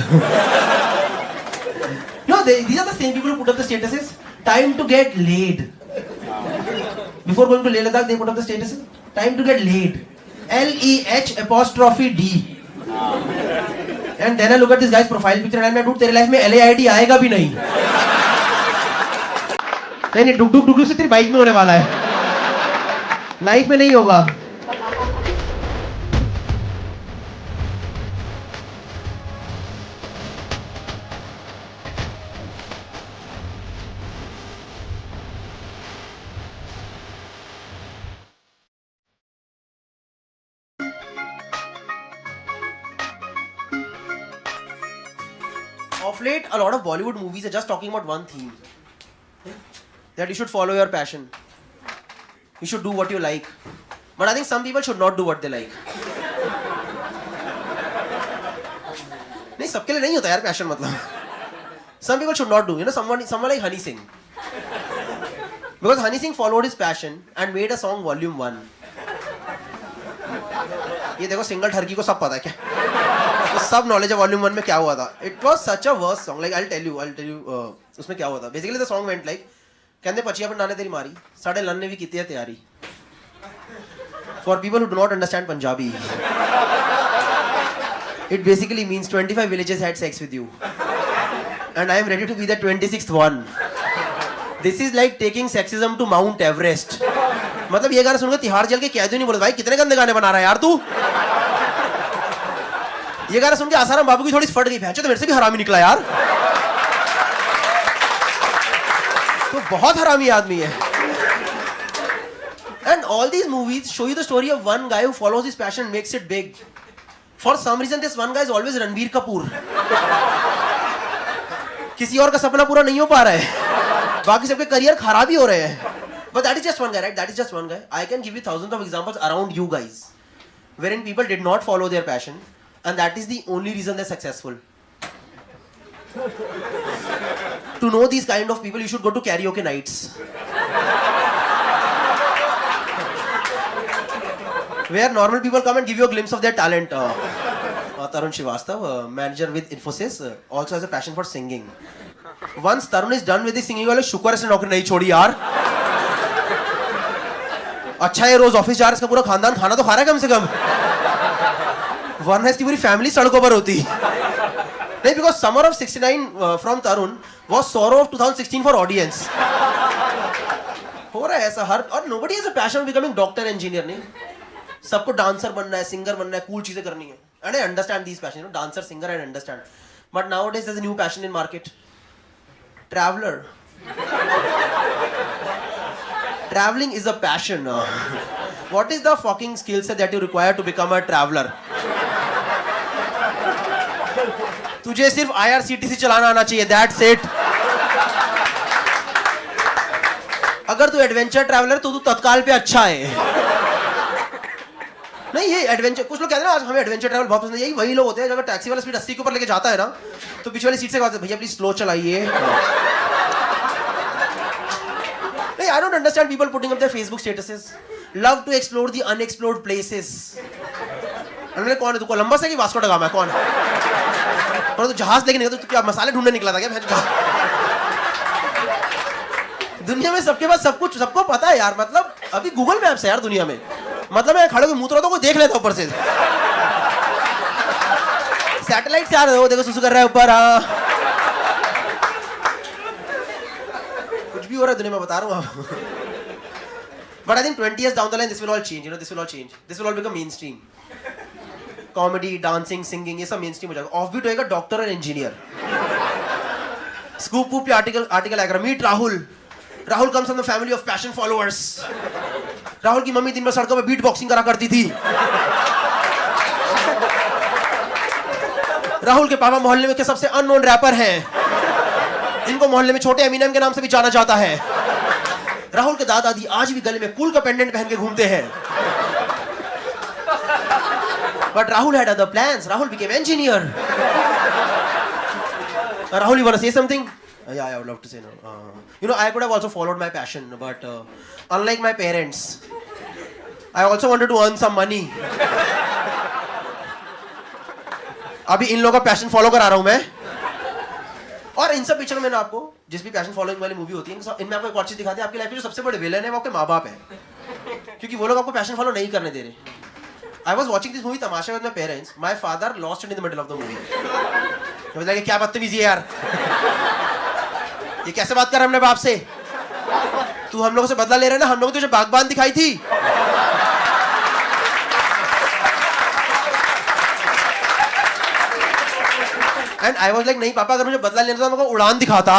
No, these are the same people who put up the statuses, time to get laid. Before going to Leh Ladakh, they put up the statuses, time to get laid, LEH''D. And then I look at this guy's profile picture and I'm like, dude, तेरे लाइफ में LAID आएगा भी नहीं। नहीं, डुक से तेरी बाइक में होने वाला है, लाइफ में नहीं होगा। Of late, a lot of Bollywood movies are just talking about one theme, that you should follow your passion, you should do what you like. But I think some people should not do what they like. नहीं, सबके लिए नहीं होता यार पैशन, मतलब some people should not do, you know, someone like Honey Singh, because Honey Singh followed his passion and made a song Volume 1. ये देखो, सिंगल ठरकी को सब पता है क्या, तो सब नॉलेज है वॉल्यूम 1 में क्या हुआ था। It was such a worst song, like I tell you उसमें क्या हुआ था। Basically the song went like, कहंदे पचिया पर नाने तेरी मारी, साढ़े लन ने भी की है तैयारी। For people who do not understand Punjabi, it basically means 25 villages had sex with you and I am ready to be the 26th one. This is like taking sexism to Mount Everest. मतलब ये गाना सुनकर तिहाड़ जेल के कैदी नहीं बोले, भाई कितने गंदे गाने बना रहा है यार तू। ये गाना सुन के आसाराम बाबू की थोड़ी फट गई, भैंचो तो मेरे से भी हरामी निकला यार, तो बहुत हरामी आदमी है। And all these movies show you the story of one guy who follows his passion and makes it big. For some reason this one guy is always Ranbir Kapoor. किसी और का सपना पूरा नहीं हो पा रहा है, बाकी सबके करियर खराब ही हो रहे हैं। But that is just one guy, right? That is just one guy. I can give you thousands of examples around you guys, wherein people did not follow their passion, and that is the only reason they're successful. To know these kind of people, you should go to karaoke nights. Where normal people come and give you a glimpse of their talent. Tarun Srivastav, manager with Infosys, also has a passion for singing. Once Tarun is done with his singing, वाले शुक्र से नौकरी नहीं छोड़ी यार। अच्छा है रोज ऑफिस जा रहा है, इसका पूरा खानदान खाना तो खा रहा है कम से कम, वरना इसकी पूरी फैमिली सड़कों पर होती। नहीं, because Summer of '69 from Tarun was Sorrow of 2016 for audience. हो रहा है ऐसा हर, और nobody has a passion of becoming doctor, engineer नहीं. सबको डांसर बनना है, सिंगर बनना है, कूल चीजें करनी है. And I understand these passions, you know, dancer, singer, I understand. But nowadays there's a new passion in market. Traveler. Traveling is a passion. What is the fucking skill set that you require to become a traveler? तुझे सिर्फ IRCTC चलाना आना चाहिए, that's it. अगर तू एडवेंचर ट्रैवलर तो तू तत्काल पे अच्छा है. नहीं, ये एडवेंचर, कुछ लोग कहते हैं ना आज हमें एडवेंचर ट्रैवल बहुत पसंद है, यही वही लोग होते हैं अगर टैक्सी वाला स्पीड 80 के ऊपर लेके जाता है ना तो पीछे वाली सीट से कहते हैं भैया प्लीज स्लो चलाइए. नहीं, I don't understand people putting up their Facebook statuses. Love to explore the unexplored places. अरे कौन है तू, कोलंबस है कि वास्को दा गामा है, कौन है? पर तू जहाज लेके निकला, तू क्या मसाले ढूंढने निकला था क्या? दुनिया में सबके पास सब कुछ, सबको पता है यार. मतलब अभी गूगल मैप्स है यार दुनिया में. मतलब मैं खड़े होकर मूत्र रहा था, कोई देख लेता ऊपर से. सैटेलाइट से आ रहे हो, देखो सुसु कर रहा है ऊपर. कुछ भी हो रहा है दुनिया में, बता रहा हूँ आपको. But I think 20 years down the line, this will all change. You know, this will all change. This will all become mainstream. Comedy, dancing, singing, ये सब mainstream हो जाएगा. Offbeat होएगा डॉक्टर और इंजीनियर. Scoop पे आर्टिकल आएगा. Meet Rahul. Rahul comes from the family of passion followers. Rahul की मम्मी दिन भर सड़कों पे बीट बॉक्सिंग करा करती थी. राहुल के पापा मोहल्ले में के सबसे अननोन रैपर हैं. इनको मोहल्ले में छोटे एमिनेम के नाम से भी जाना जाता है. राहुल के दादा दादी आज भी गले में कूल का पेंडेंट पहन के घूमते हैं. But Rahul had other plans. Rahul became engineer. Rahul, you want to say something? Yeah, I would love to say no. You know, I could have also followed my passion, but unlike my parents, I also wanted to earn some money. अभी इन लोगों का पैशन फॉलो करा रहा हूं मैं. और इन सब पिक्चर में ना आपको जिस भी पैशन फॉलोइंग वाली मूवी होती है इनमें आपको एक और चीज दिखाते हैं. आपकी लाइफ में जो सबसे बड़े विलेन है वो आपके माँ बाप है, क्योंकि वो लोग आपको पैशन फॉलो नहीं करने दे रहे. I was watching this movie Tamasha with my parents. My father lost it in the middle of the movie. I was like, क्या बदतमीजी है यार, ये कैसे बात कर रहा है अपने बाप से? तू हम लोगों से बदला ले रहा है ना, हम लोगों ने तुझे बागबान दिखाई थी. And I was like, नहीं पापा, अगर मुझे बदला लेना था मैं उड़ान दिखाता.